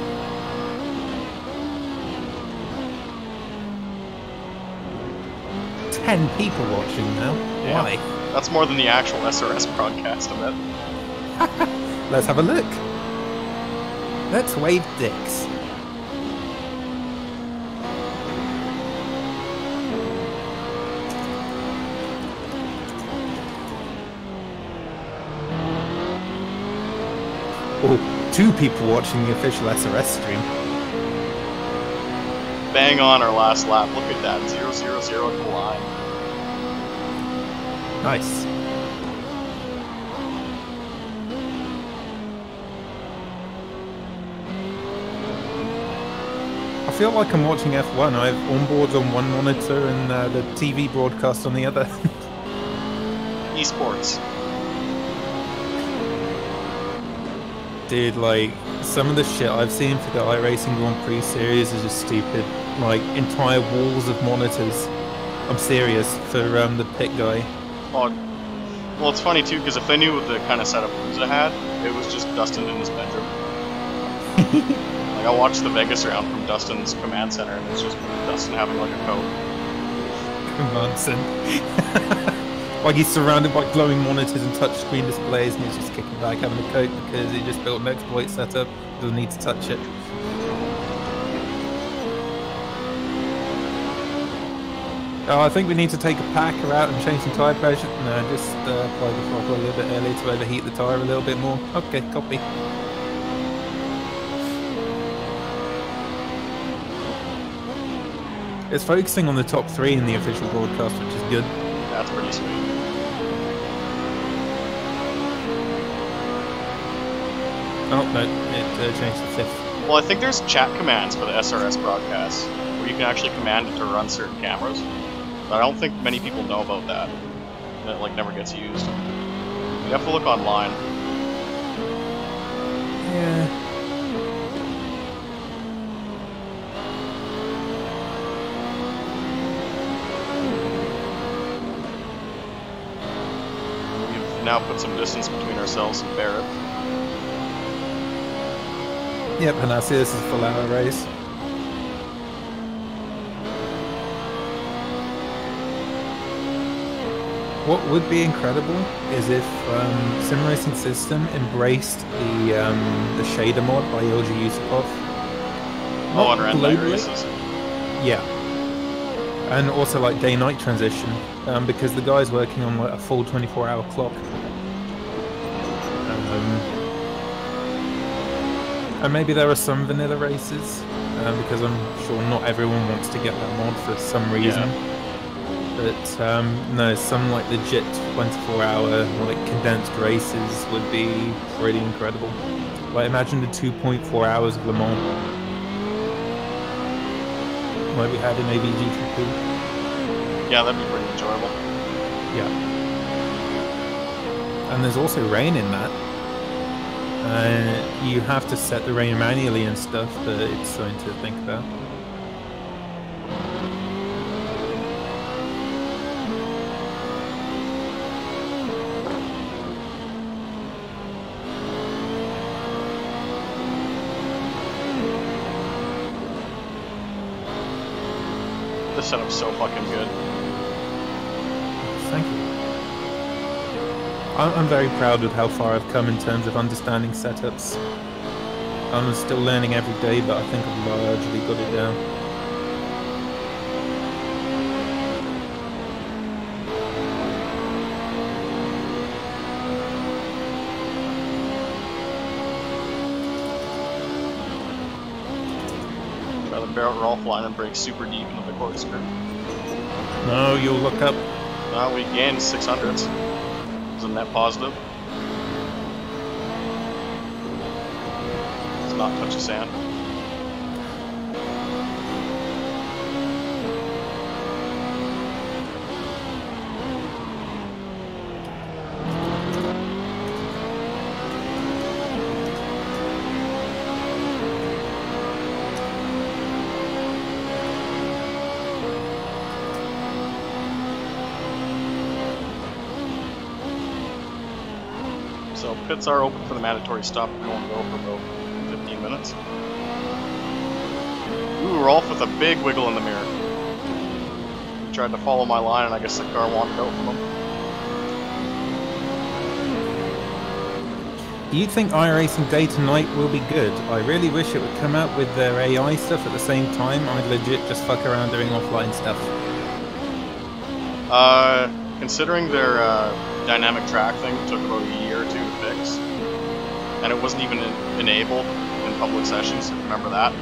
Ten people watching now. Yeah. Why? That's more than the actual SRS broadcast of it. Let's have a look. Let's wave dicks. Oh, 2 people watching the official SRS stream. Bang on our last lap. Look at that. 0-0-0 at the line. Nice. I feel like I'm watching F1. I have onboards on one monitor and the TV broadcast on the other. esports. Dude, like, some of the shit I've seen for the iRacing Grand Prix series is just stupid. Like, entire walls of monitors. I'm serious, for the pit guy. Oh, well, it's funny too, because if they knew what the kind of setup Corsa had, it was just Dustin in his bedroom. Like, I watched the Vegas round from Dustin's command center, and it's just Dustin having like a coat. Command center. Like, he's surrounded by glowing monitors and touchscreen displays, and he's just kicking back having a coke because he just built an exploit setup. Doesn't need to touch it. Oh, I think we need to take a packer out and change some tyre pressure. No, just apply the throttle a little bit earlier to overheat the tyre a little bit more. Okay, copy. It's focusing on the top 3 in the official broadcast, which is good. That's pretty sweet. Oh, no, it changed to 5th. Well, I think there's chat commands for the SRS broadcasts, where you can actually command it to run certain cameras. But I don't think many people know about that. And it, like, never gets used. You have to look online. Yeah. We've now put some distance between ourselves and Barrett. Yep, and I see this is a full hour race. What would be incredible is if Sim Racing System embraced the shader mod by Ilja Yusupov. Oh, on red light races. Yeah. And also like day-night transition, because the guy's working on like a full 24-hour clock. And maybe there are some vanilla races, because I'm sure not everyone wants to get that mod for some reason. Yeah. But no, some like legit 24-hour like condensed races would be pretty incredible. Like imagine the 2.4 hours of Le Mans, like we had in GT2. Yeah, that'd be pretty enjoyable. Yeah. And there's also rain in that. You have to set the rain manually and stuff, but it's something to think about. This setup's so fucking good. Thank you. I'm very proud of how far I've come in terms of understanding setups. I'm still learning every day, but I think I've largely got it down. Try the Barrett Rolph line and break super deep into the corkscrew. No, you'll look up. We gained 600s. It's a net positive. Let's not touch the sand. So pits are open for the mandatory stop. We won't go for about 15 minutes. Ooh, Rolph with a big wiggle in the mirror. He tried to follow my line, and I guess the car wanted out from him. Do you think iRacing Day to Night will be good? I really wish it would come out with their AI stuff at the same time. I'd legit just fuck around doing offline stuff. Considering their dynamic track thing took about a year or two to fix, and it wasn't even enabled in public sessions, remember that?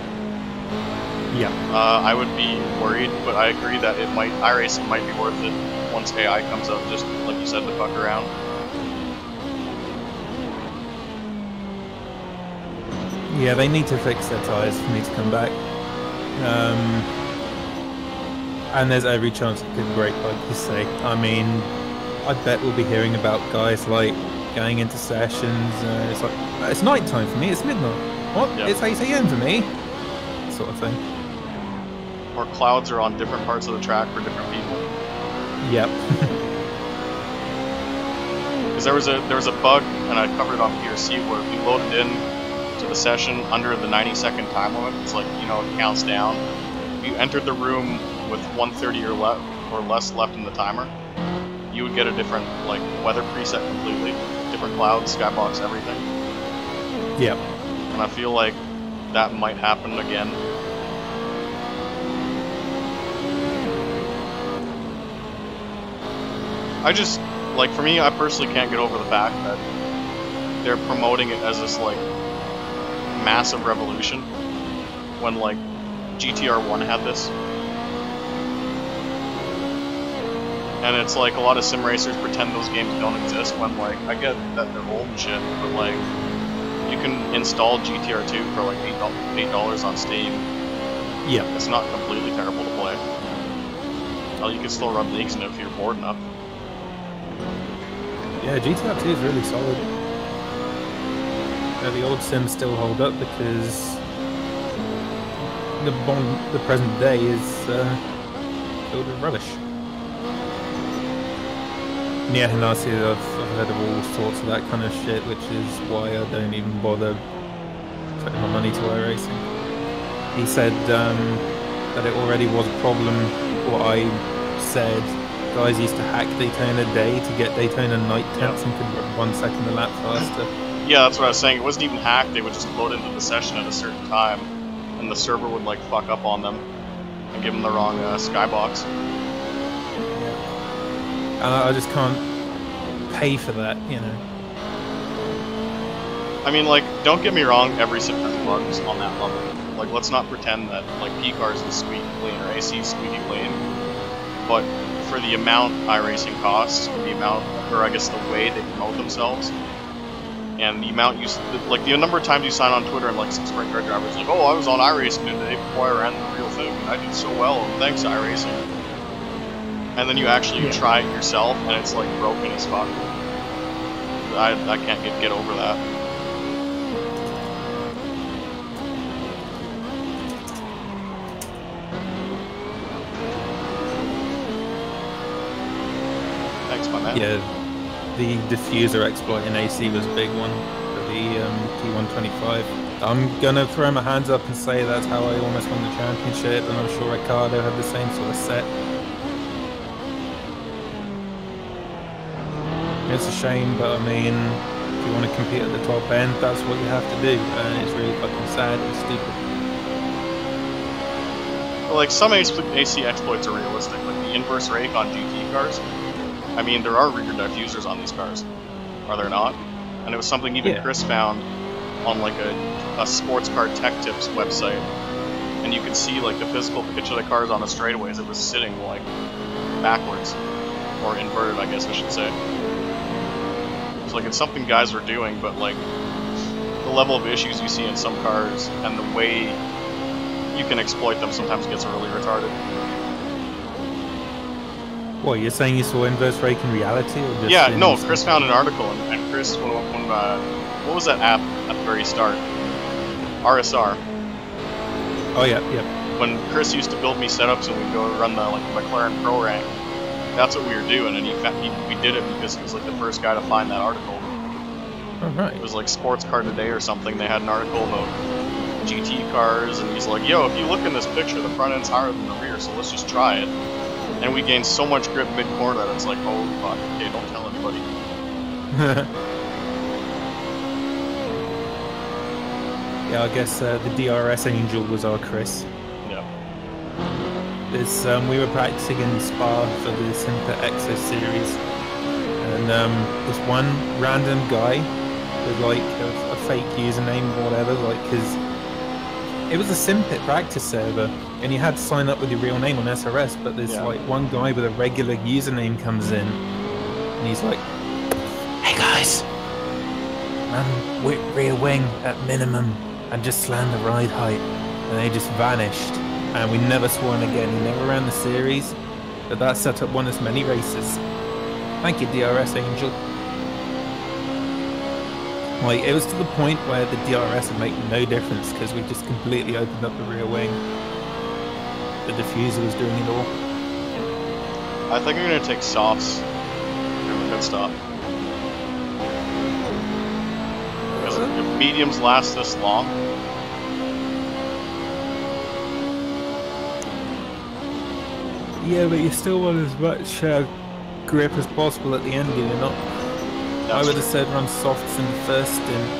Yeah. I would be worried, but I agree that iRacing might be worth it once AI comes out, just like you said, to fuck around. Yeah, they need to fix their tyres for me to come back. And there's every chance it could break, like you say. I mean, I bet we'll be hearing about guys like going into sessions. It's like it's night time for me. It's midnight. What? Yeah. It's 8 a.m. for me. Sort of thing. Or clouds are on different parts of the track for different people. Yep. Because there was a bug, and I covered it on PRC, where if you loaded in to the session under the 90-second time limit, it's like, you know, it counts down. If you entered the room with 130 or less left in the timer, you would get a different like weather preset completely, different clouds, skybox, everything. Yep. And I feel like that might happen again. I just, like, for me, I personally can't get over the fact that they're promoting it as this, like, massive revolution when, like, GTR1 had this. And it's like a lot of sim racers pretend those games don't exist when, like, I get that they're old and shit, but, like, you can install GTR2 for, like, $8 on Steam. Yep. It's not completely terrible to play. Well, you can still run leagues in it if you're bored enough. Yeah, GTR2 is really solid. The old sims still hold up because the present day is filled with rubbish. Yeah, and I see I've heard of all sorts of that kind of shit, which is why I don't even bother putting my money to iRacing. He said that it already was a problem. What I said, guys used to hack Daytona day to get Daytona night temps and could run 1 second a lap faster. Yeah, that's what I was saying. It wasn't even hacked. They would just load into the session at a certain time, and the server would like fuck up on them and give them the wrong skybox. And I just can't pay for that, you know. I mean, like, don't get me wrong, every sim has bugs on that level. Like, let's not pretend that, like, P-Cars is squeaky clean or AC is squeaky clean. But for the amount iRacing costs, the amount, or I guess the way they promote themselves, and the amount you, like, the number of times you sign on Twitter and, like, some sprint car drivers like, oh, I was on iRacing today before I ran the real thing, and I did so well, and thanks iRacing. And then you actually try it yourself, and it's like broken as fuck. I can't get over that. Thanks, my man. Yeah, the diffuser exploit in AC was a big one for the T125. I'm gonna throw my hands up and say that's how I almost won the championship, and I'm sure Ricardo had the same sort of set. It's a shame, but I mean, if you want to compete at the top end, that's what you have to do, and it's really fucking sad and stupid. Well, like, some AC exploits are realistic, like the inverse rake on GT cars. I mean, there are rear diffusers on these cars, are there not? And it was something even Chris found on like a sports car tech tips website, and you could see like the physical pitch of the cars on the straightaways. It was sitting like backwards, or inverted, I guess I should say. Like, it's something guys are doing, but like the level of issues you see in some cars and the way you can exploit them sometimes gets really retarded. What, you're saying you saw inverse rake in reality? Or just no, Chris found an article, and Chris, when what was that app at the very start? RSR. Oh yeah. When Chris used to build me setups and we'd go run the like McLaren Pro Rank, that's what we were doing, and we did it because he was like the first guy to find that article. Oh, right. It was like Sports Car Today or something. They had an article about GT cars, and he's like, yo, if you look in this picture, the front end's higher than the rear, so let's just try it. And we gained so much grip mid-corner that it's like, oh fuck, okay, don't tell anybody. Yeah, I guess the DRS angel was our Chris. Yeah. We were practicing in Spa for the Simpa Exo series, and this one random guy with like a fake username or whatever, like, because it was a Simpit practice server, and you had to sign up with your real name on SRS, but there's like one guy with a regular username comes in, and he's like, hey guys, rear wing at minimum, and just slammed the ride height, and they just vanished. And we never saw him again. He never ran the series, but that setup won us many races. Thank you, DRS Angel. Like, it was to the point where the DRS would make no difference because we just completely opened up the rear wing. The diffuser was doing it all. I think I'm gonna take softs during the pit stop. Because if mediums last this long, Yeah, but you still want as much grip as possible at the end, do you not? I would have said run softs in the first stint.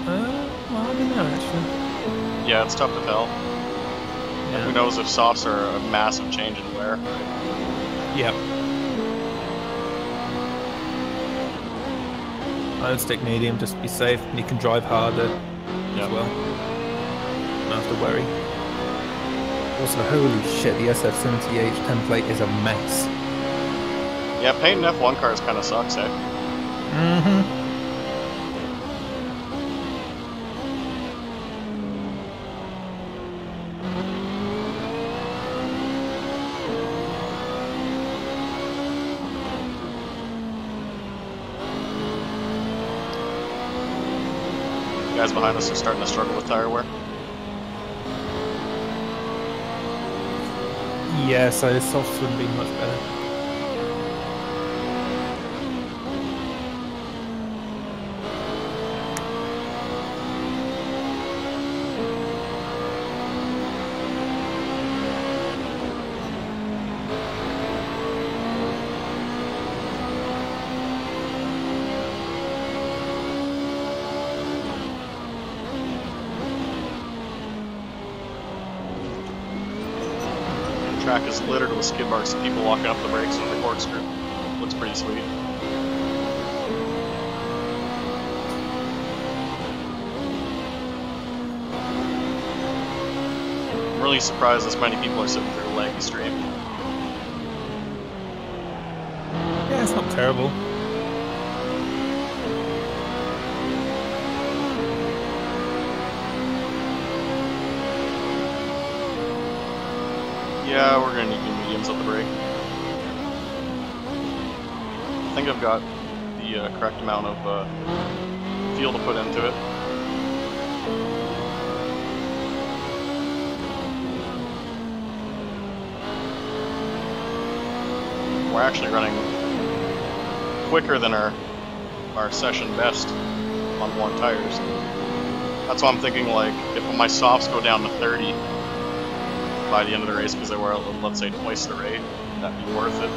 Well, I don't know, actually. Yeah, it's tough to tell. Yeah. Who knows if softs are a massive change in wear. Yep. I would stick medium just to be safe, and you can drive harder as well. Don't have to worry. Also, holy shit, the SF70H template is a mess. Yeah, painting F1 cars kind of sucks, eh? Mm-hmm. Guys behind us are starting to struggle with tire wear. Yeah, so softs would be much better. Track is littered with skid marks and people walking up the brakes on the corkscrew. Looks pretty sweet. I'm really surprised this many people are sitting through a laggy stream. Yeah, it's not terrible. Yeah, we're gonna need new mediums at the brake. I think I've got the correct amount of fuel to put into it. We're actually running quicker than our session best on worn tires. That's why I'm thinking, like, if my softs go down to 30 by the end of the race because they were, let's say, twice the rate, that'd be worth it.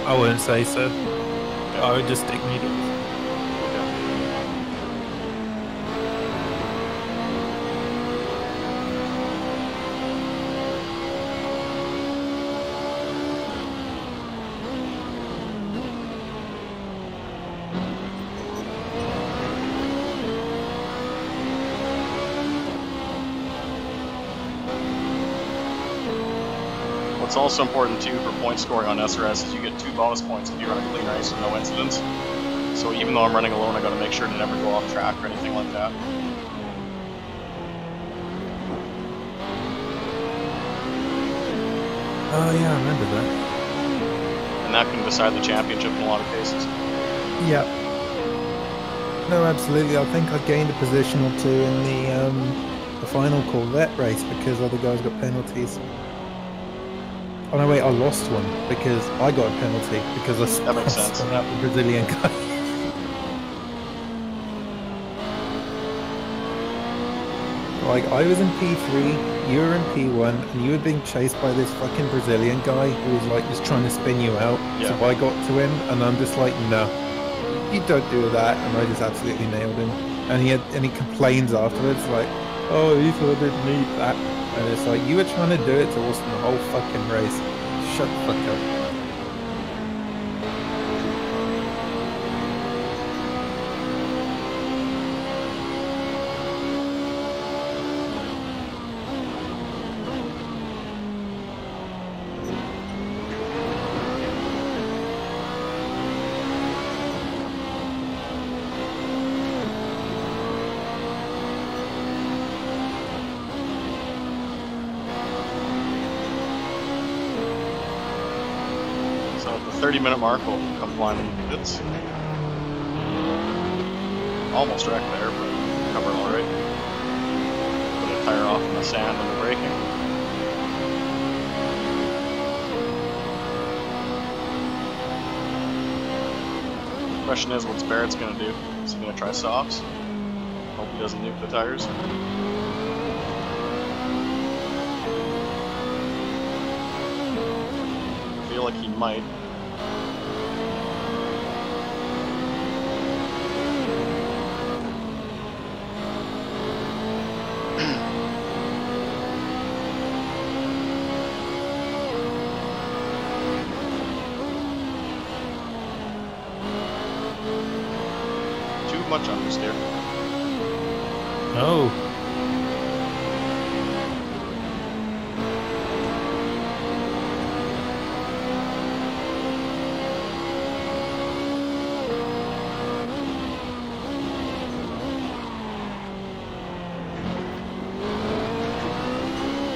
I wouldn't say so. I would just stick mediums. What's also important too for point scoring on SRS is you get 2 bonus points if you run a clean race with no incidents. So even though I'm running alone, I gotta make sure to never go off track or anything like that. Oh yeah, I remember that. And that can decide the championship in a lot of cases. Yeah. No, absolutely. I think I gained a position or two in the final Corvette race because other guys got penalties. Oh no, wait, I lost one because I got a penalty because I spun out the Brazilian guy. Like, I was in P3, you were in P1, and you were being chased by this fucking Brazilian guy who was like just trying to spin you out. Yeah. So I got to him, and I'm just like, no, you don't do that, and I just absolutely nailed him. And he complains afterwards, like, oh, you thought I didn't need that. And it's like, you were trying to do it to Austin the whole fucking race. Shut the fuck up. 30-minute mark, we'll come flying in the pits. Almost wrecked there, but covered alright. Put a tire off in the sand when they're braking. Question is, what's Barrett's gonna do? Is he gonna try softs? Hope he doesn't nuke the tires. I feel like he might. Too much understeer. Oh.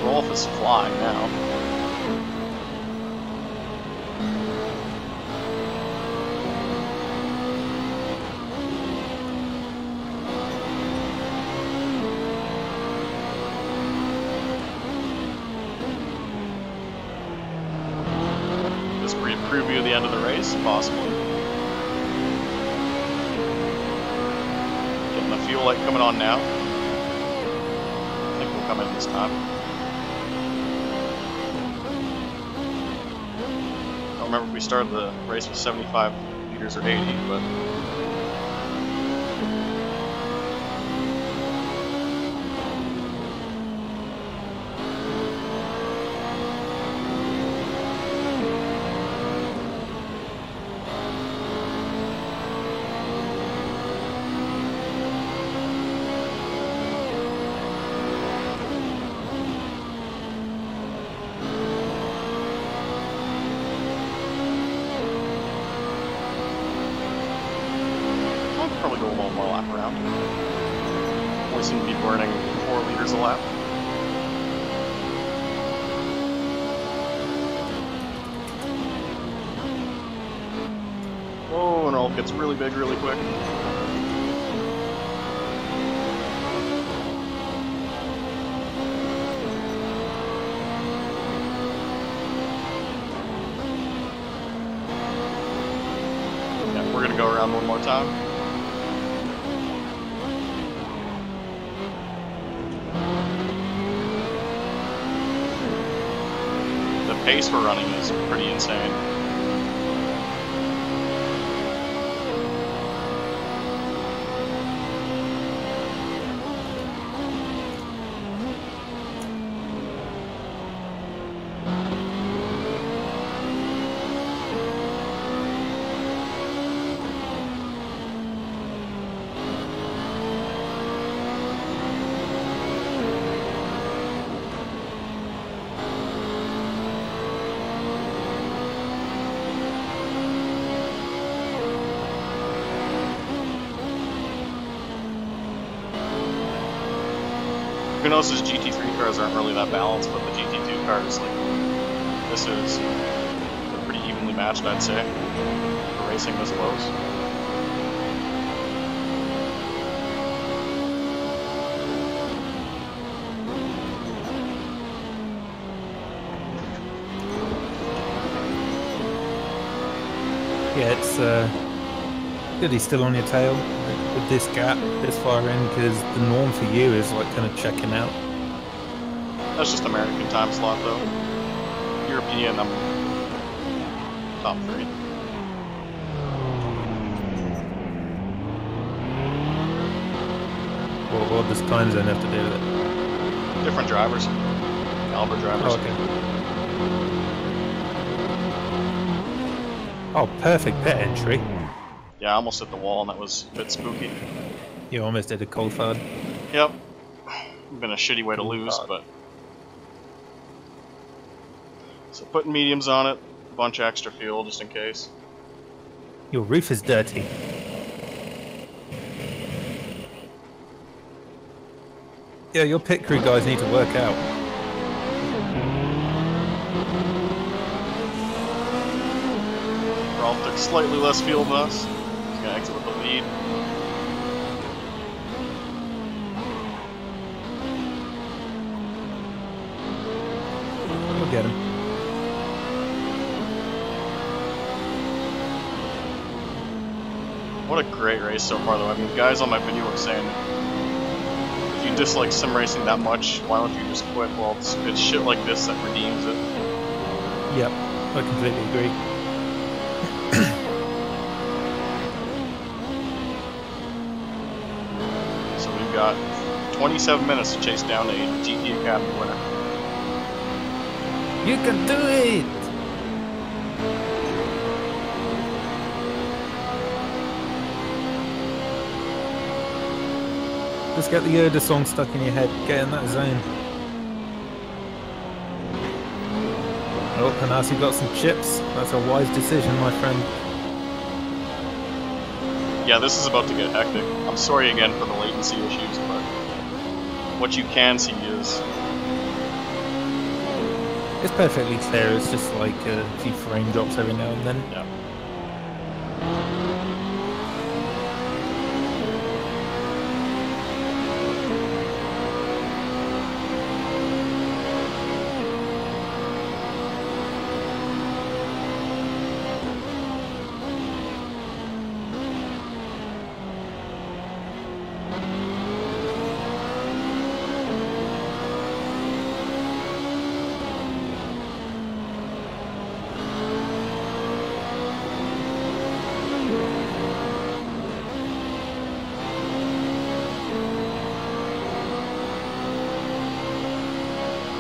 Rolph is flying now. This preview the end of the race, possibly. Getting the fuel light coming on now. I think we'll come in this time. I don't remember if we started the race with 75 liters or 80, but probably go one more lap around. Only seem to be burning 4 liters a lap. Whoa, and Rolph gets really big really quick. Yeah, we're gonna go around one more time. The pace we're running is pretty insane. Who knows, his GT3 cars aren't really that balanced, but the GT2 cars, like, this is they're pretty evenly matched, I'd say, for racing this close. Yeah, it's good he's still on your tail with this gap this far in, because the norm for you is like kind of checking out. That's just American time slot though. European, I'm top 3. What does time zone have to do with it? Different drivers. Barber drivers. Oh, okay. Oh, perfect pit entry. Yeah, I almost hit the wall and that was a bit spooky. You almost did a cold hard. Yep. Been a shitty way to lose, but... So putting mediums on it, a bunch of extra fuel just in case. Your roof is dirty. Yeah, your pit crew guys need to work out. Rolph took slightly less fuel than us. He's gonna exit with the lead. We'll get him. What a great race so far, though. I mean, guys on my video were saying, if you dislike sim racing that much, why don't you just quit? Well, it's shit like this that redeems it. Yep, I completely agree. So we've got 27 minutes to chase down a GT Academy winner. You can do it! Just get the Yoda song stuck in your head, get in that zone. Oh, Panasi got some chips. That's a wise decision, my friend. Yeah, this is about to get hectic. I'm sorry again for the latency issues, but what you can see is... It's perfectly clear, it's just like a few frame drops every now and then. Yeah.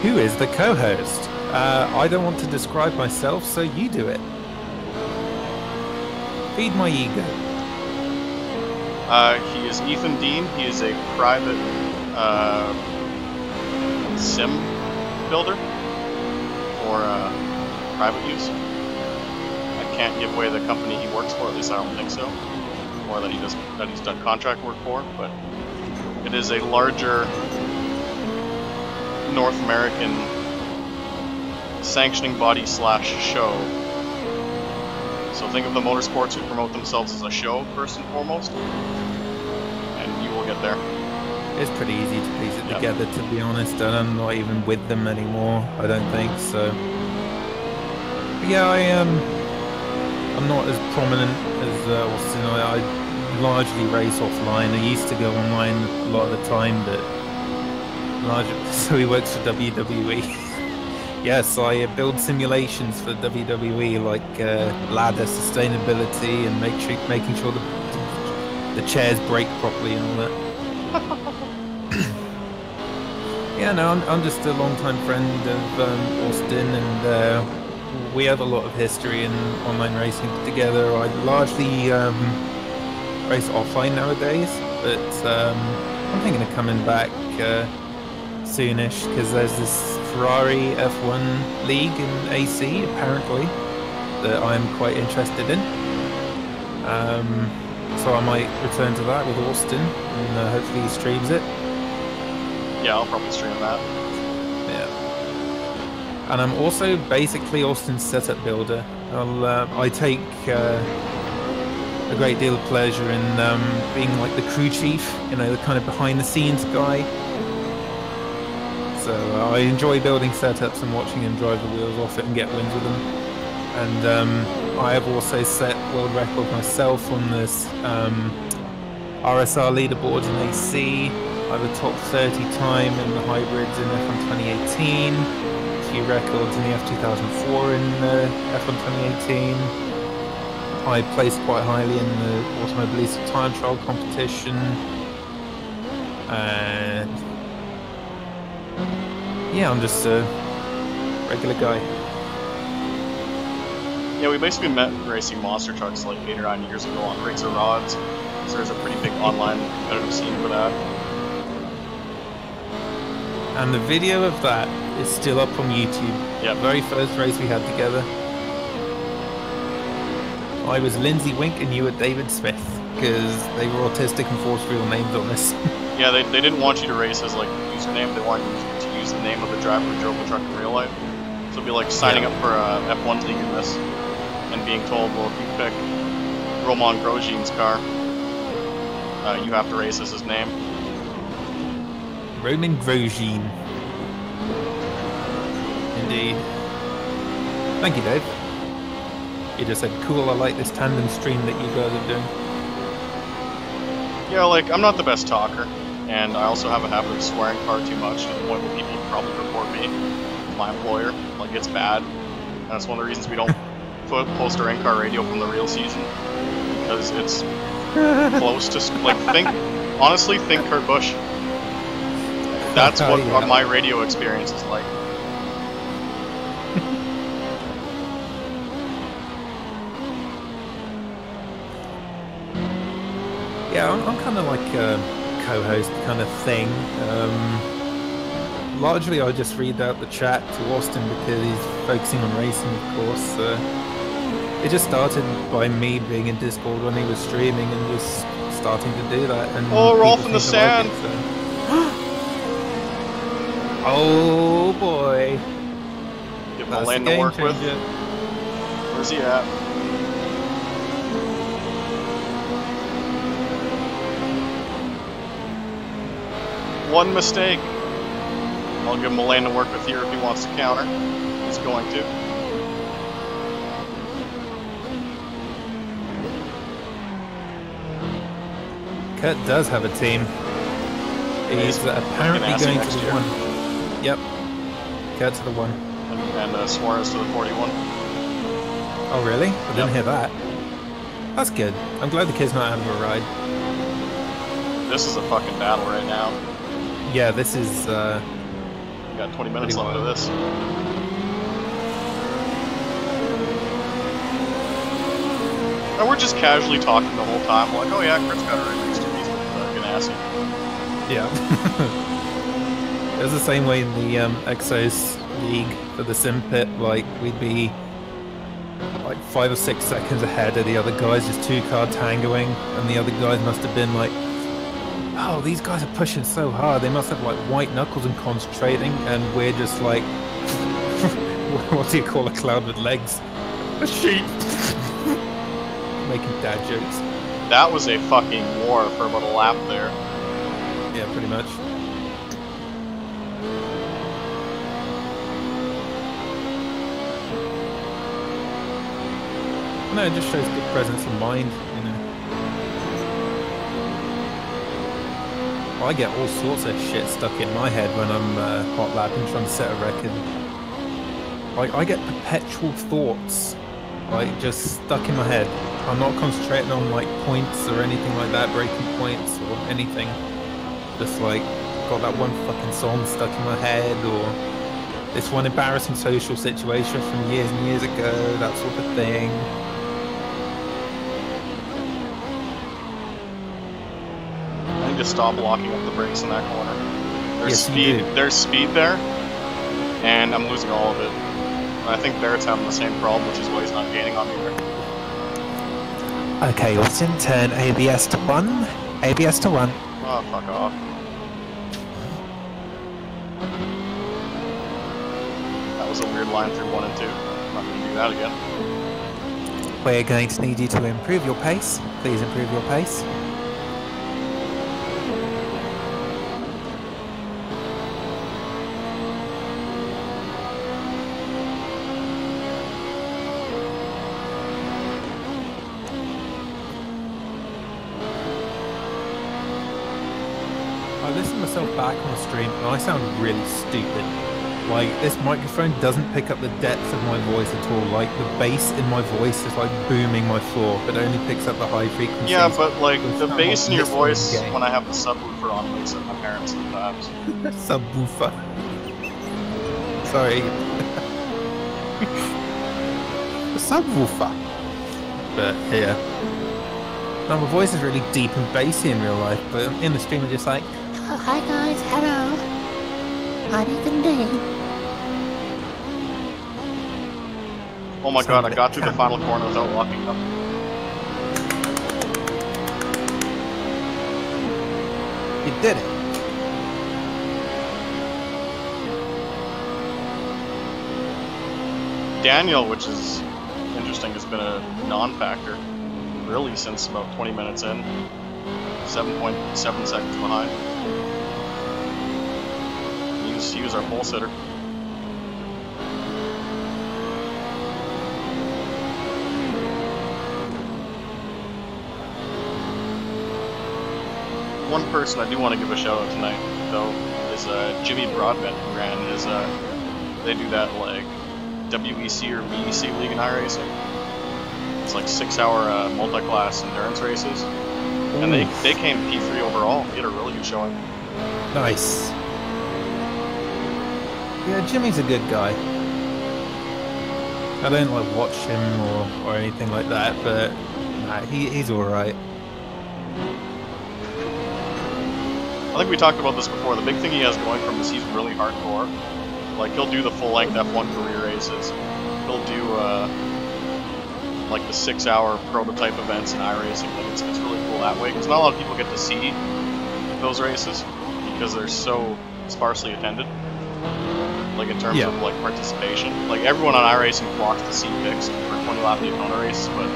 Who is the co-host? I don't want to describe myself, so you do it. Feed my ego. He is Ethan Dean. He is a private sim builder for private use. I can't give away the company he works for, at least I don't think so, or that he's done contract work for. But it is a larger North American sanctioning body / show. So think of the motorsports who promote themselves as a show first and foremost, and you will get there. It's pretty easy to piece it together, to be honest, and I'm not even with them anymore, I don't think, so... But yeah, I'm not as prominent as Austin. I largely race offline. I used to go online a lot of the time, but so he works for WWE. Yes, I build simulations for WWE, like ladder sustainability and making sure the chairs break properly and all that. Yeah, no, I'm just a long-time friend of Austin, and we have a lot of history in online racing together. I largely race offline nowadays, but I'm thinking of coming back soonish, because there's this Ferrari F1 league in AC apparently that I'm quite interested in, so I might return to that with Austin, and hopefully he streams it. Yeah, I'll probably stream that. Yeah, and I'm also basically Austin's setup builder. I take a great deal of pleasure in being like the crew chief, you know, the kind of behind the scenes guy. So I enjoy building setups and watching him drive the wheels off it and get wins with them. And I have also set world record myself on this RSR leaderboard in AC. I have a top 30 time in the hybrids in F1 2018. A few records in the F2004 in F1 2018. I placed quite highly in the Automobilista time trial competition. And yeah, I'm just a regular guy. Yeah, we basically met racing monster trucks like 8 or 9 years ago on Rigs or Rods, so there's a pretty big online competitive scene for that. And the video of that is still up on YouTube. Yeah. The very first race we had together. I was Lindsay Wink and you were David Smith, because they were autistic and forced real names on this. Yeah, they didn't want you to race as like a username, they wanted you to use the name of the driver who drove the truck in real life. So it'd be like signing up for a F1 league in this. and being told, well, if you pick Roman Grosjean's car, you have to race as his name. Roman Grosjean. Indeed. Thank you, Dave. You just said, cool, I like this tandem stream that you guys are doing. Yeah, like, I'm not the best talker, and I also have a habit of swearing far too much to the point where people would probably report me to my employer. Like, it's bad. And that's one of the reasons we don't post our in-car radio from the real season, because it's close to, like, honestly, think Kurt Busch. That's what my radio experience is like. Yeah, I'm kind of like a co-host kind of thing. Largely, I just read out the chat to Austin because he's focusing on racing, of course. It just started by me being in Discord when he was streaming and just starting to do that. And oh, Rolph in the sand! Like it, so. Oh boy! Give him a lane to work with. Where's he at? One mistake. I'll give him a lane to work with here if he wants to counter. He's going to. Kurt does have a team. He's apparently going to the 1. Yep. Kurt to the 1. And Suarez to the 41. Oh really? I didn't hear that. That's good. I'm glad the kid's not out of a ride. This is a fucking battle right now. Yeah, this is, we got 20 minutes left of this. And we're just casually talking the whole time, like, oh yeah, Kurt's got a right next to me, he's Ganassi. Yeah. It was the same way in the Exos League for the Sim Pit, like, we'd be like 5 or 6 seconds ahead of the other guys, just 2-car tangoing, and the other guys must have been like, oh, these guys are pushing so hard, they must have like white knuckles and concentrating, and we're just like, what do you call a cloud with legs? A sheep! Making dad jokes. That was a fucking war for about a lap there. Yeah, pretty much. No, it just shows good presence of mind, you know. I get all sorts of shit stuck in my head when I'm hot lapping trying to set a record. Like, I get perpetual thoughts, like, just stuck in my head. I'm not concentrating on, like, points or anything like that, breaking points or anything. Just, like, got that one fucking song stuck in my head, or this one embarrassing social situation from years and years ago, that sort of thing. To stop locking up the brakes in that corner. There's Yes, speed. There's speed there, and I'm losing all of it. And I think Barrett's having the same problem, which is why he's not gaining on me there. Okay, Austin, turn ABS to 1. ABS to 1. Oh, fuck off. That was a weird line through 1 and 2. I'm not going to do that again. We're going to need you to improve your pace. Please improve your pace. I listen to myself back on the stream and I sound really stupid. Like, this microphone doesn't pick up the depth of my voice at all. Like, the bass in my voice is like booming my floor, but only picks up the high frequencies. Yeah, but like, the not bass in your voice game. when I have the subwoofer on wakes up my parents sometimes. Subwoofer. Sorry. The subwoofer. But, yeah. No, my voice is really deep and bassy in real life, but in the stream I'm just like, oh, hi guys, hello. I'm Ethan Day. Oh my god, I got through the final corner without locking up. you did it. Daniel, which is interesting. boosting has been a non-factor, really, since about 20 minutes in. 7.7 seconds behind. He was our pole sitter. One person I do want to give a shout out tonight, though, is Jimmy Broadbent, who ran his, they do that like WEC or VEC league in iRacing. It's like 6-hour multi-class endurance races. And they came P3 overall. He had a really good showing. Nice. Yeah, Jimmy's a good guy. I don't like watch him or anything like that, but nah, he's alright. I think we talked about this before. The big thing he has going from is he's really hardcore. Like, he'll do the full-length F1 career races. He'll do, like, the 6-hour prototype events in iRacing. Like, it's really cool that way, because not a lot of people get to see those races, because they're so sparsely attended. Like, in terms of, like, participation. Like, everyone on iRacing flocks to see picks for 20-lap Daytona races, but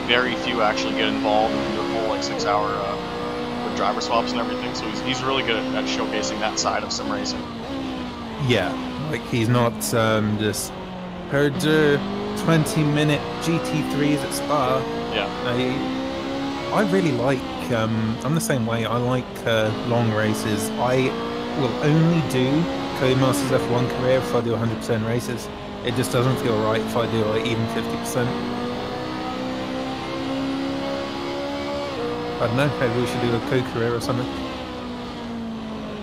very few actually get involved and do a full, like, 6-hour, driver swaps and everything, so he's really good at showcasing that side of sim racing. Yeah, like he's not just heard 20-minute GT3s at Spa. Yeah. I really like, I'm the same way, I like long races. I will only do Codemasters F1 career if I do 100% races. It just doesn't feel right if I do like even 50%. I don't know, maybe we should do a co-career or something.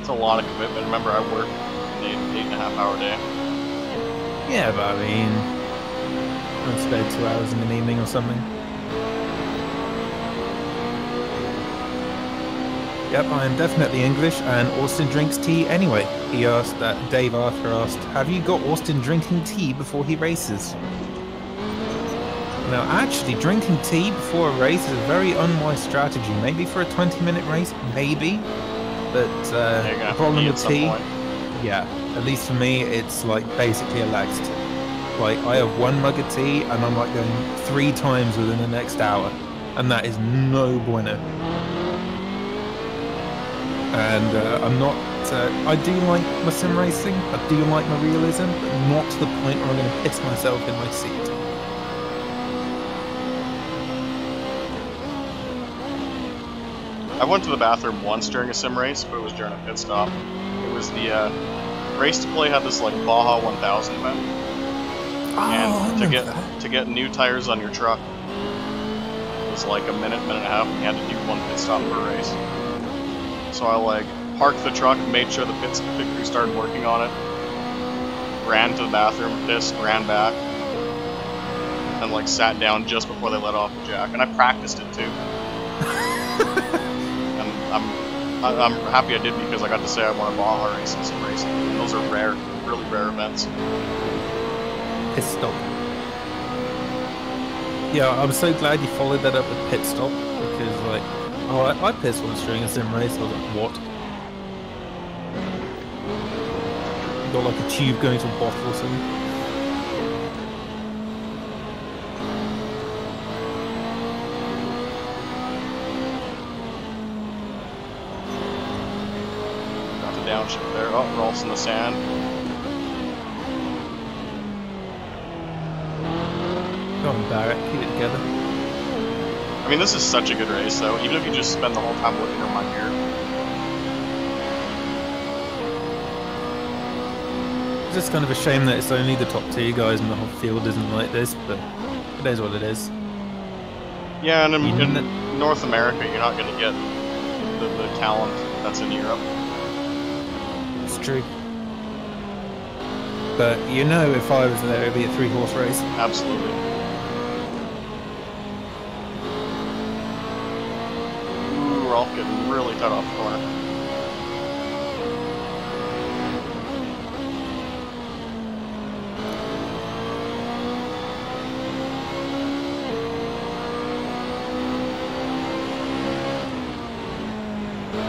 It's a lot of commitment. Remember, I work an 8.5-hour day. Yeah, but I mean, I'd spare 2 hours in the evening or something. Yep, I am definitely English, and Austin drinks tea anyway. He asked, Dave Arthur asked, have you got Austin drinking tea before he races? Now, actually, drinking tea before a race is a very unwise strategy. Maybe for a 20-minute race, maybe. But the problem with tea, yeah, at least for me, it's like basically a laxative. Like, I have 1 mug of tea, and I'm like going 3 times within the next hour, and that is no bueno. And I'm not. I do like my sim racing. I do like my realism, but not to the point where I'm going to piss myself in my seat. I went to the bathroom once during a sim race, but it was during a pit stop. It was the race to play had this like Baja 1000 event, and to get new tires on your truck was like a minute and a half, and you had to do 1 pit stop per race. So I like parked the truck, made sure the pit crew started working on it, ran to the bathroom, pissed, ran back, and like sat down just before they let off the jack, and I practiced it too. I'm happy I did, because I got to say I won a Baja race and some racing. And those are rare, really rare events. Pit stop. Yeah, I'm so glad you followed that up with pit stop, because like, oh, I pissed once during a sim race. I was like, what? Got like a tube going to a bottle or something. Downshift there. Oh, Rolph's in the sand. Go on, Barrett. Keep it together. I mean, this is such a good race, though. Even if you just spend the whole time looking at my gear. It's just kind of a shame that it's only the top 2 guys and the whole field isn't like this, but it is what it is. Yeah, and in North America, you're not going to get the talent that's in Europe. It's true. But you know, if I was there, it'd be a 3-horse race. Absolutely. Ooh, Rolph getting really tight off the corner.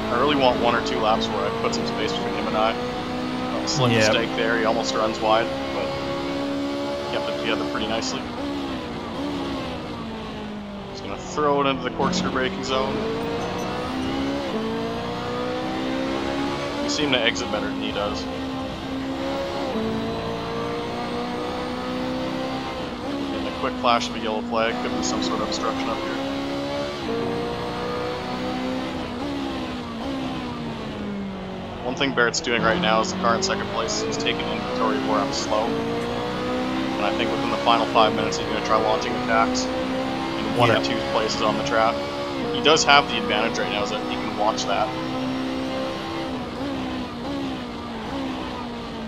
I really want 1 or 2 laps where I put some space between him and I. Slight mistake there, he almost runs wide, but kept it together pretty nicely. Gonna throw it into the corkscrew braking zone. You seem to exit better than he does. Getting a quick flash of a yellow flag. Could be some sort of obstruction up here. One thing Barrett's doing right now is the car in second place is taking inventory of where I'm slow. And I think within the final 5 minutes he's going to try launching attacks in one or two places on the track. He does have the advantage right now, is that he can watch that.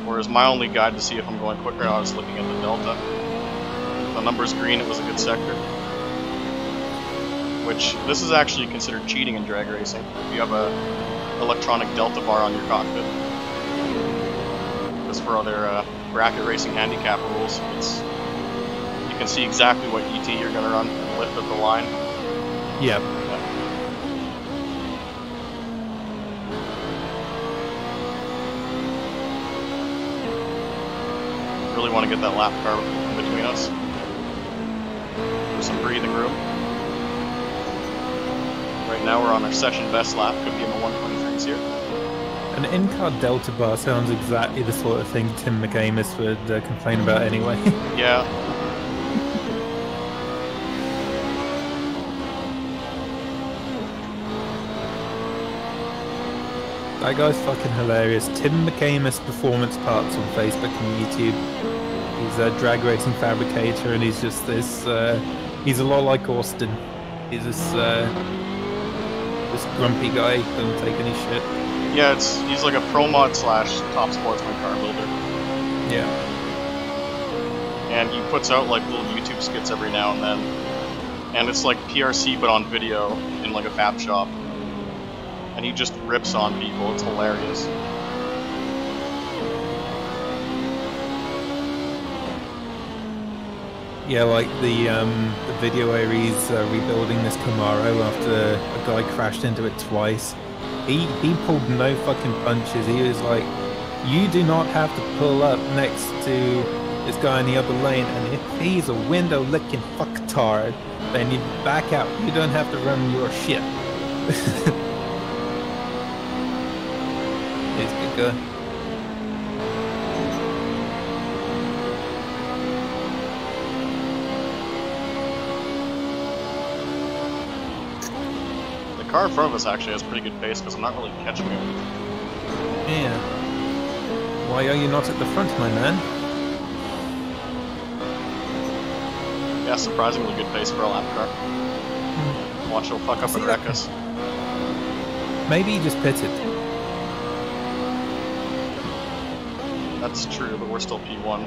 Whereas my only guide to see if I'm going quick right now is looking at the delta. If the number's green, it was a good sector. Which, this is actually considered cheating in drag racing. If you have a electronic delta bar on your cockpit. Because for other bracket racing handicap rules, you can see exactly what ET you're going to run and lift up the line. Yep. Really want to get that lap car in between us. There's some breathing room. Right now we're on our session best lap, could be in the 123s here. An in-car delta bar sounds exactly the sort of thing Tim McAmis would complain about anyway. Yeah. That guy's fucking hilarious. Tim McAmis Performance Parts on Facebook and YouTube. He's a drag racing fabricator, and he's just this. He's a lot like Austin. He's this grumpy guy. Doesn't take any shit. Yeah, he's like a pro mod / top sportsman car builder. Yeah. And he puts out like little YouTube skits every now and then, and it's like PRC but on video in like a fab shop. And he just rips on people. It's hilarious. Yeah, like the video where he's rebuilding this Camaro after a guy crashed into it twice. He pulled no fucking punches. He was like, you do not have to pull up next to this guy in the other lane, and if he's a window licking fucktard, then you back out. You don't have to run your shit. He's a good guy. The car in front of us actually has pretty good pace because I'm not really catching him. Yeah. Why are you not at the front, my man? Yeah, surprisingly good pace for a lap car. Watch, he'll fuck up and wreck us. Maybe he just pitted. That's true, but we're still P1.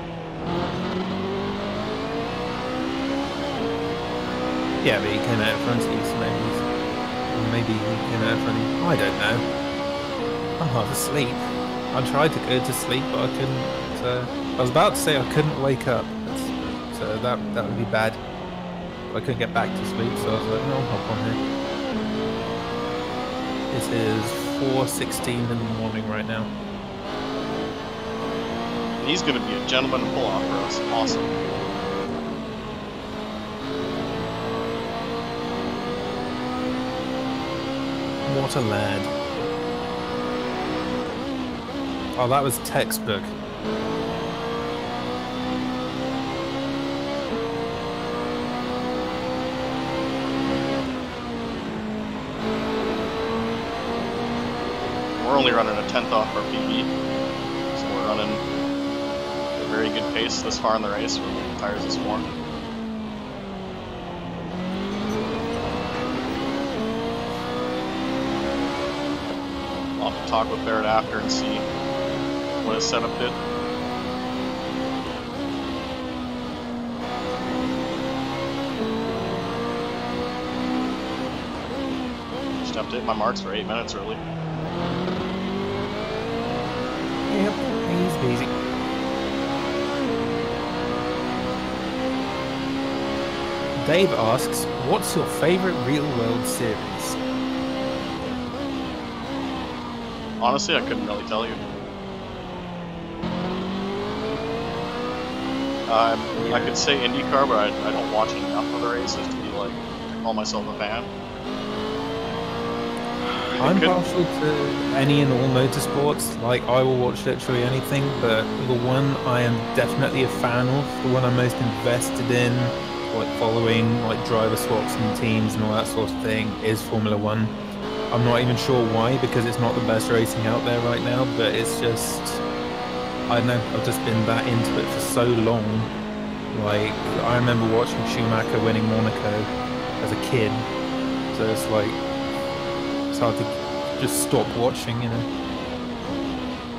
Yeah, but he came out in front of you, so maybe he came out in front of you. I don't know. I'm half asleep. I tried to go to sleep, but I couldn't. I was about to say I couldn't wake up, so that would be bad. But I couldn't get back to sleep, so I was like, no, I'll hop on here. This is 4:16 in the morning right now. He's going to be a gentleman to pull off for us. Awesome. What a lad. Oh, that was textbook. We're only running a 10th off our PB. So we're running a very good pace this far in the race with the tires this morning. I'll have to talk with Barrett after and see what his setup did. Just update my marks for 8 minutes early. Yep, he's busy. Dave asks, what's your favorite real-world series? Honestly, I couldn't really tell you. I could say IndyCar, but I don't watch enough of the races to be like to call myself a fan. I'm partial to any and all motorsports. Like, I will watch literally anything, but the one I am definitely a fan of, the one I'm most invested in, like following like driver swaps and teams and all that sort of thing, is Formula One. I'm not even sure why, because it's not the best racing out there right now, but it's just, I don't know, I've just been that into it for so long. Like, I remember watching Schumacher winning Monaco as a kid, so it's like, it's hard to just stop watching, you know.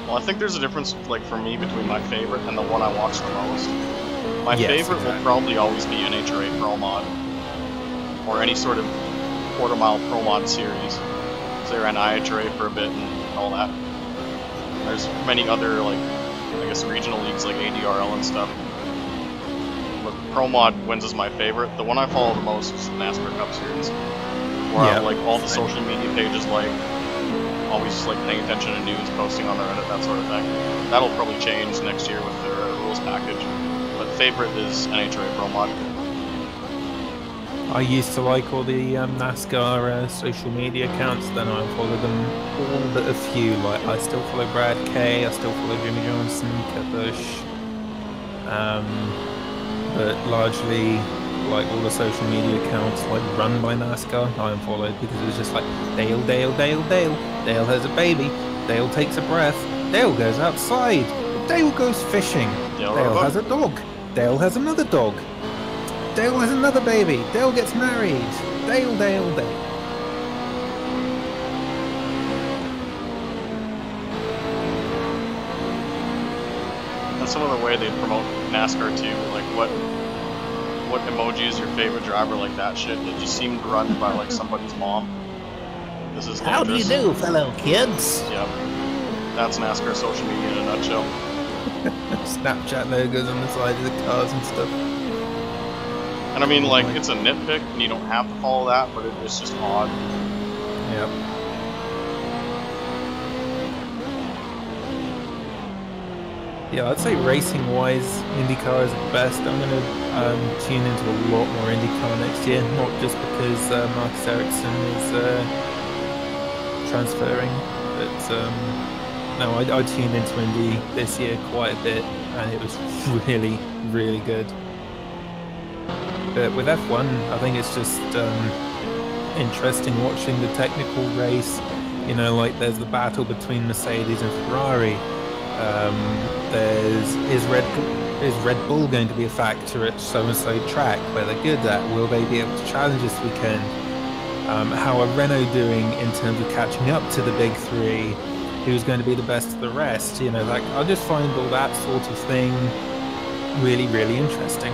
Well, I think there's a difference, like, for me, between my favorite and the one I watch the most. My favorite will probably always be NHRA Pro Mod, or any sort of quarter-mile Pro Mod series. So they ran IHRA for a bit and all that. There's many other, like, I guess regional leagues like ADRL and stuff. But Pro Mod wins as my favorite. The one I follow the most is the NASCAR Cup Series, where I like all the social media pages, like always just like paying attention to news, posting on the Reddit, that sort of thing. That'll probably change next year with their rules package. But favorite is NHRA Pro Mod. I used to like all the NASCAR social media accounts, then I follow them all but a few. Like, I still follow Brad Kay, I still follow Jimmy Johnson, Kurt Busch, but largely, like, all the social media accounts like run by NASCAR, I unfollowed because it was just like Dale has a baby, Dale takes a breath, Dale goes outside, Dale goes fishing, Dale has a dog, Dale has another dog, Dale has another baby, Dale gets married, Dale. That's some of the way they promote NASCAR too, like what emoji is your favorite driver, like that shit. It just seemed run by like somebody's mom. This is dangerous. How do you do, fellow kids? Yep. That's NASCAR social media in a nutshell. Snapchat logos on the side of the cars and stuff. And I mean, like, it's a nitpick, and you don't have to follow that, but it's just odd. Yep. Yeah, I'd say racing-wise, IndyCar is the best. I'm going to tune into a lot more IndyCar next year, not just because Marcus Ericsson is transferring, but no, I tuned into Indy this year quite a bit, and it was really, really good. But with F1, I think it's just interesting watching the technical race. You know, like, there's the battle between Mercedes and Ferrari. Is Red Bull going to be a factor at so-and-so track where they're good at? Will they be able to challenge this weekend? How are Renault doing in terms of catching up to the big three? Who's going to be the best of the rest? You know, like, I just find all that sort of thing really, really interesting.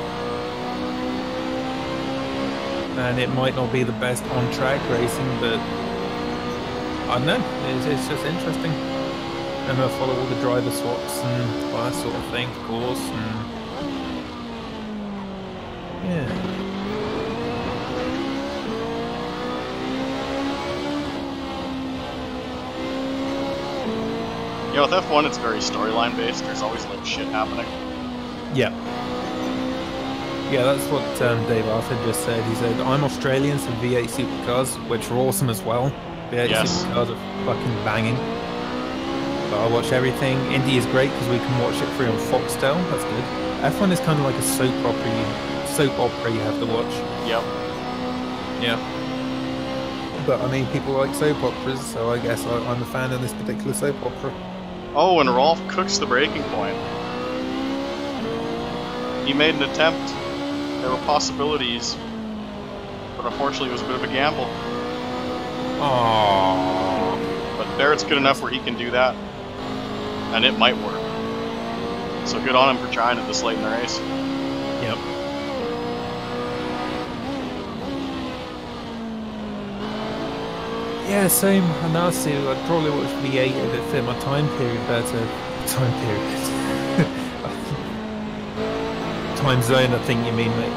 And it might not be the best on-track racing, but I don't know, it's just interesting. And I follow all the driver swaps and all that sort of thing, of course, and yeah. Yeah, with F1 it's very storyline based, there's always like shit happening. Yeah. Yeah, that's what Dave Arthur just said. He said, I'm Australian, so V8 supercars, which are awesome as well. V8 supercars are fucking banging. But I watch everything. Indy is great because we can watch it free on Foxtel. That's good. F1 is kind of like a soap opera you have to watch. Yep. Yeah. But I mean, people like soap operas, so I guess I'm a fan of this particular soap opera. Oh, and Rolph cooks the breaking point. He made an attempt. There were possibilities, but unfortunately it was a bit of a gamble. Aww. But Barrett's good enough where he can do that, and it might work. So good on him for trying it this late in the race. Yep. Yeah, same. And honestly, I'd probably watch V8 if it fit my time period better. Time period. Time zone, I think you mean, mate.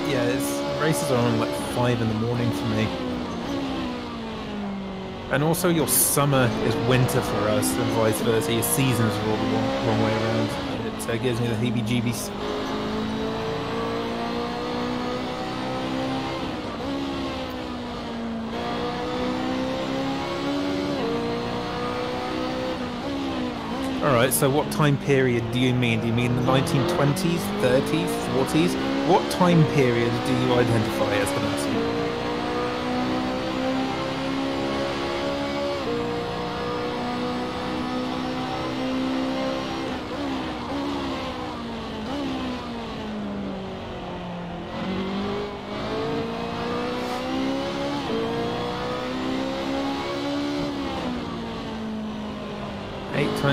Yeah, races are on like 5 in the morning for me. And also your summer is winter for us, and vice versa. Your seasons are all the wrong way around. It gives me the heebie-jeebies. Alright, so what time period do you mean? Do you mean the 1920s, 30s, 40s? What time period do you identify as the Nazi?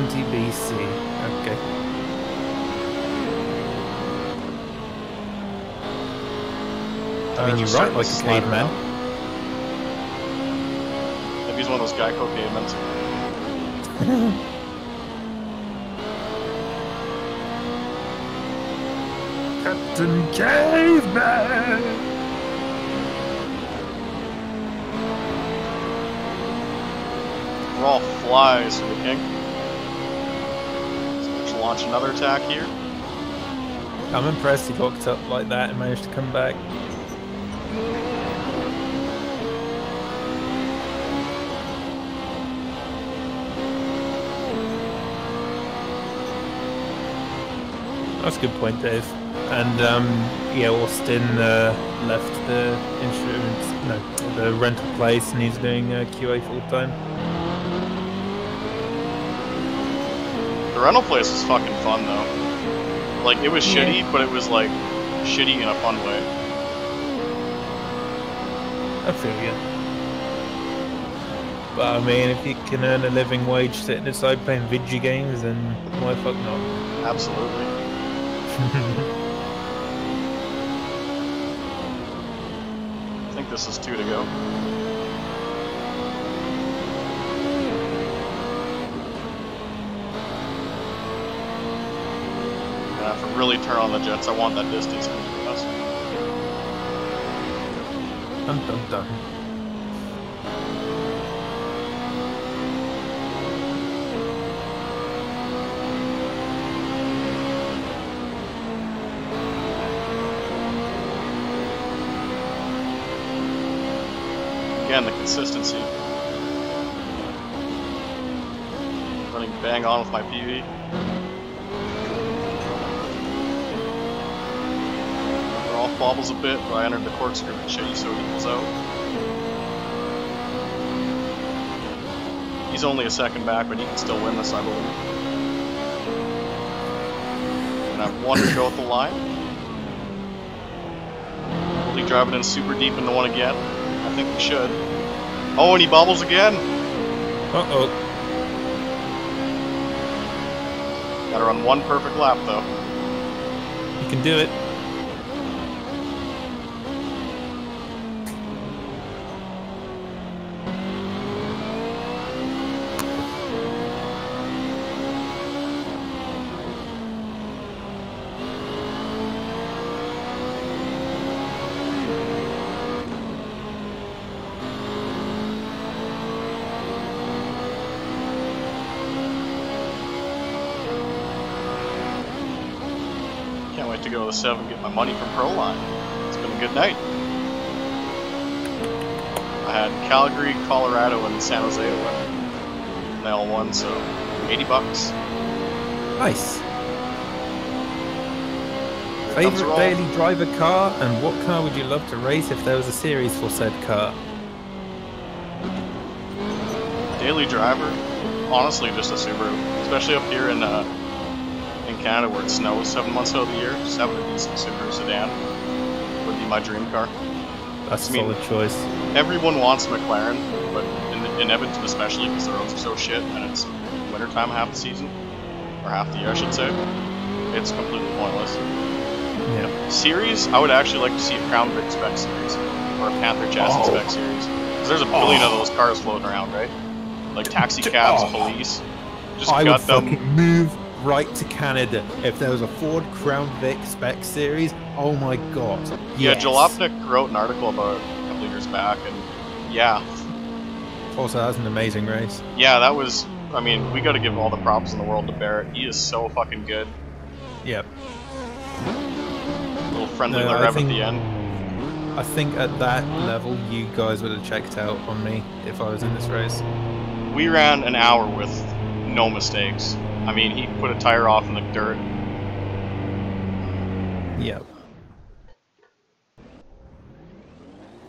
BC. Okay. I mean, you're right, like a caveman. Maybe he's one of those Geico cavemen. Captain Caveman! Rolph flies for the king. Launch another attack here. I'm impressed he locked up like that and managed to come back. That's a good point, Dave. And yeah, Austin left the the rental place, and he's doing QA full time. The rental place was fucking fun though. Like, it was shitty, but it was like shitty in a fun way. I feel you. But I mean, if you can earn a living wage sitting aside playing video games, then why fuck not? Absolutely. I think this is 2 to go. To really turn on the jets, I want that distance between us. Dun dun dun. Again, the consistency. Running bang on with my PV. Bobbles a bit, but I entered the corkscrew and shitty, so he pulls out. He's only a second back, but he can still win this, I believe. And I have 1 to go at the line. Will he drive it in super deep into one again? I think we should. Oh, and he bobbles again! Uh-oh. Gotta run 1 perfect lap, though. You can do it. To go to the 7, get my money from Proline. It's been a good night. I had Calgary, Colorado, and San Jose to win. And they all won, so $80. Nice. Favorite daily driver car, and what car would you love to race if there was a series for said car? Daily driver? Honestly, just a Subaru. Especially up here in Canada where it snows 7 months out of the year. Just having a decent Subaru sedan would be my dream car. That's a solid choice. Everyone wants McLaren, but in Edmonton especially, because the roads are so shit and it's wintertime half the season, or half the year I should say, it's completely pointless. Yeah. Series, I would actually like to see a Crown Vic spec series, or a Panther chassis spec series. Because there's a billion of those cars floating around, right? Like taxi cabs, police. Just I gut would them. fucking move right to Canada if there was a Ford Crown Vic spec series. Oh my god. Yeah, Yes. Jalopnik wrote an article about it a couple of years back, and yeah. Also, that was an amazing race. Yeah, that was, I mean, we gotta give all the props in the world to Barrett. He is so fucking good. Yep. A little friendly No, rev at the end. I think at that level, you guys would have checked out on me if I was in this race. We ran an hour with no mistakes. I mean, he put a tire off in the dirt. Yep.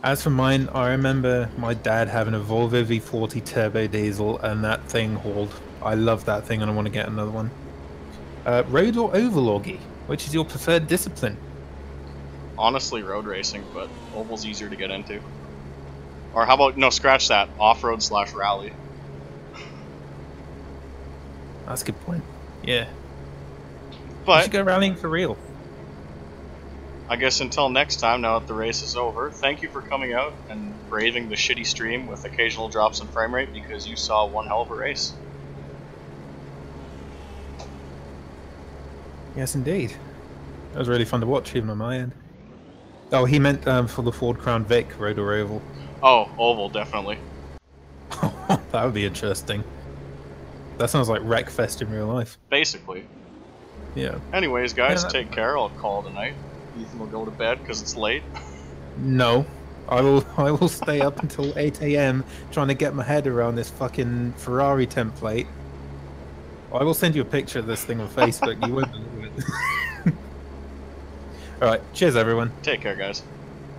As for mine, I remember my dad having a Volvo V40 turbo diesel, and that thing hauled. I love that thing, and I want to get another one. Road or oval, Augie? Which is your preferred discipline? Honestly, road racing, but oval's easier to get into. Or how about, no, scratch that, off-road / rally. That's a good point. Yeah. You But should go rallying for real. I guess until next time, now that the race is over, thank you for coming out and braving the shitty stream with occasional drops in frame rate because you saw one hell of a race. Yes, indeed. That was really fun to watch, even on my end. Oh, he meant for the Ford Crown Vic, road or oval. Oh, oval, definitely. That would be interesting. That sounds like Wreckfest in real life. Basically. Yeah. Anyways, guys, Yeah, take care. I'll call it a night. Ethan will go to bed because it's late. No. I will stay up until 8 AM trying to get my head around this fucking Ferrari template. I will send you a picture of this thing on Facebook. You won't believe it. Alright, cheers everyone. Take care, guys.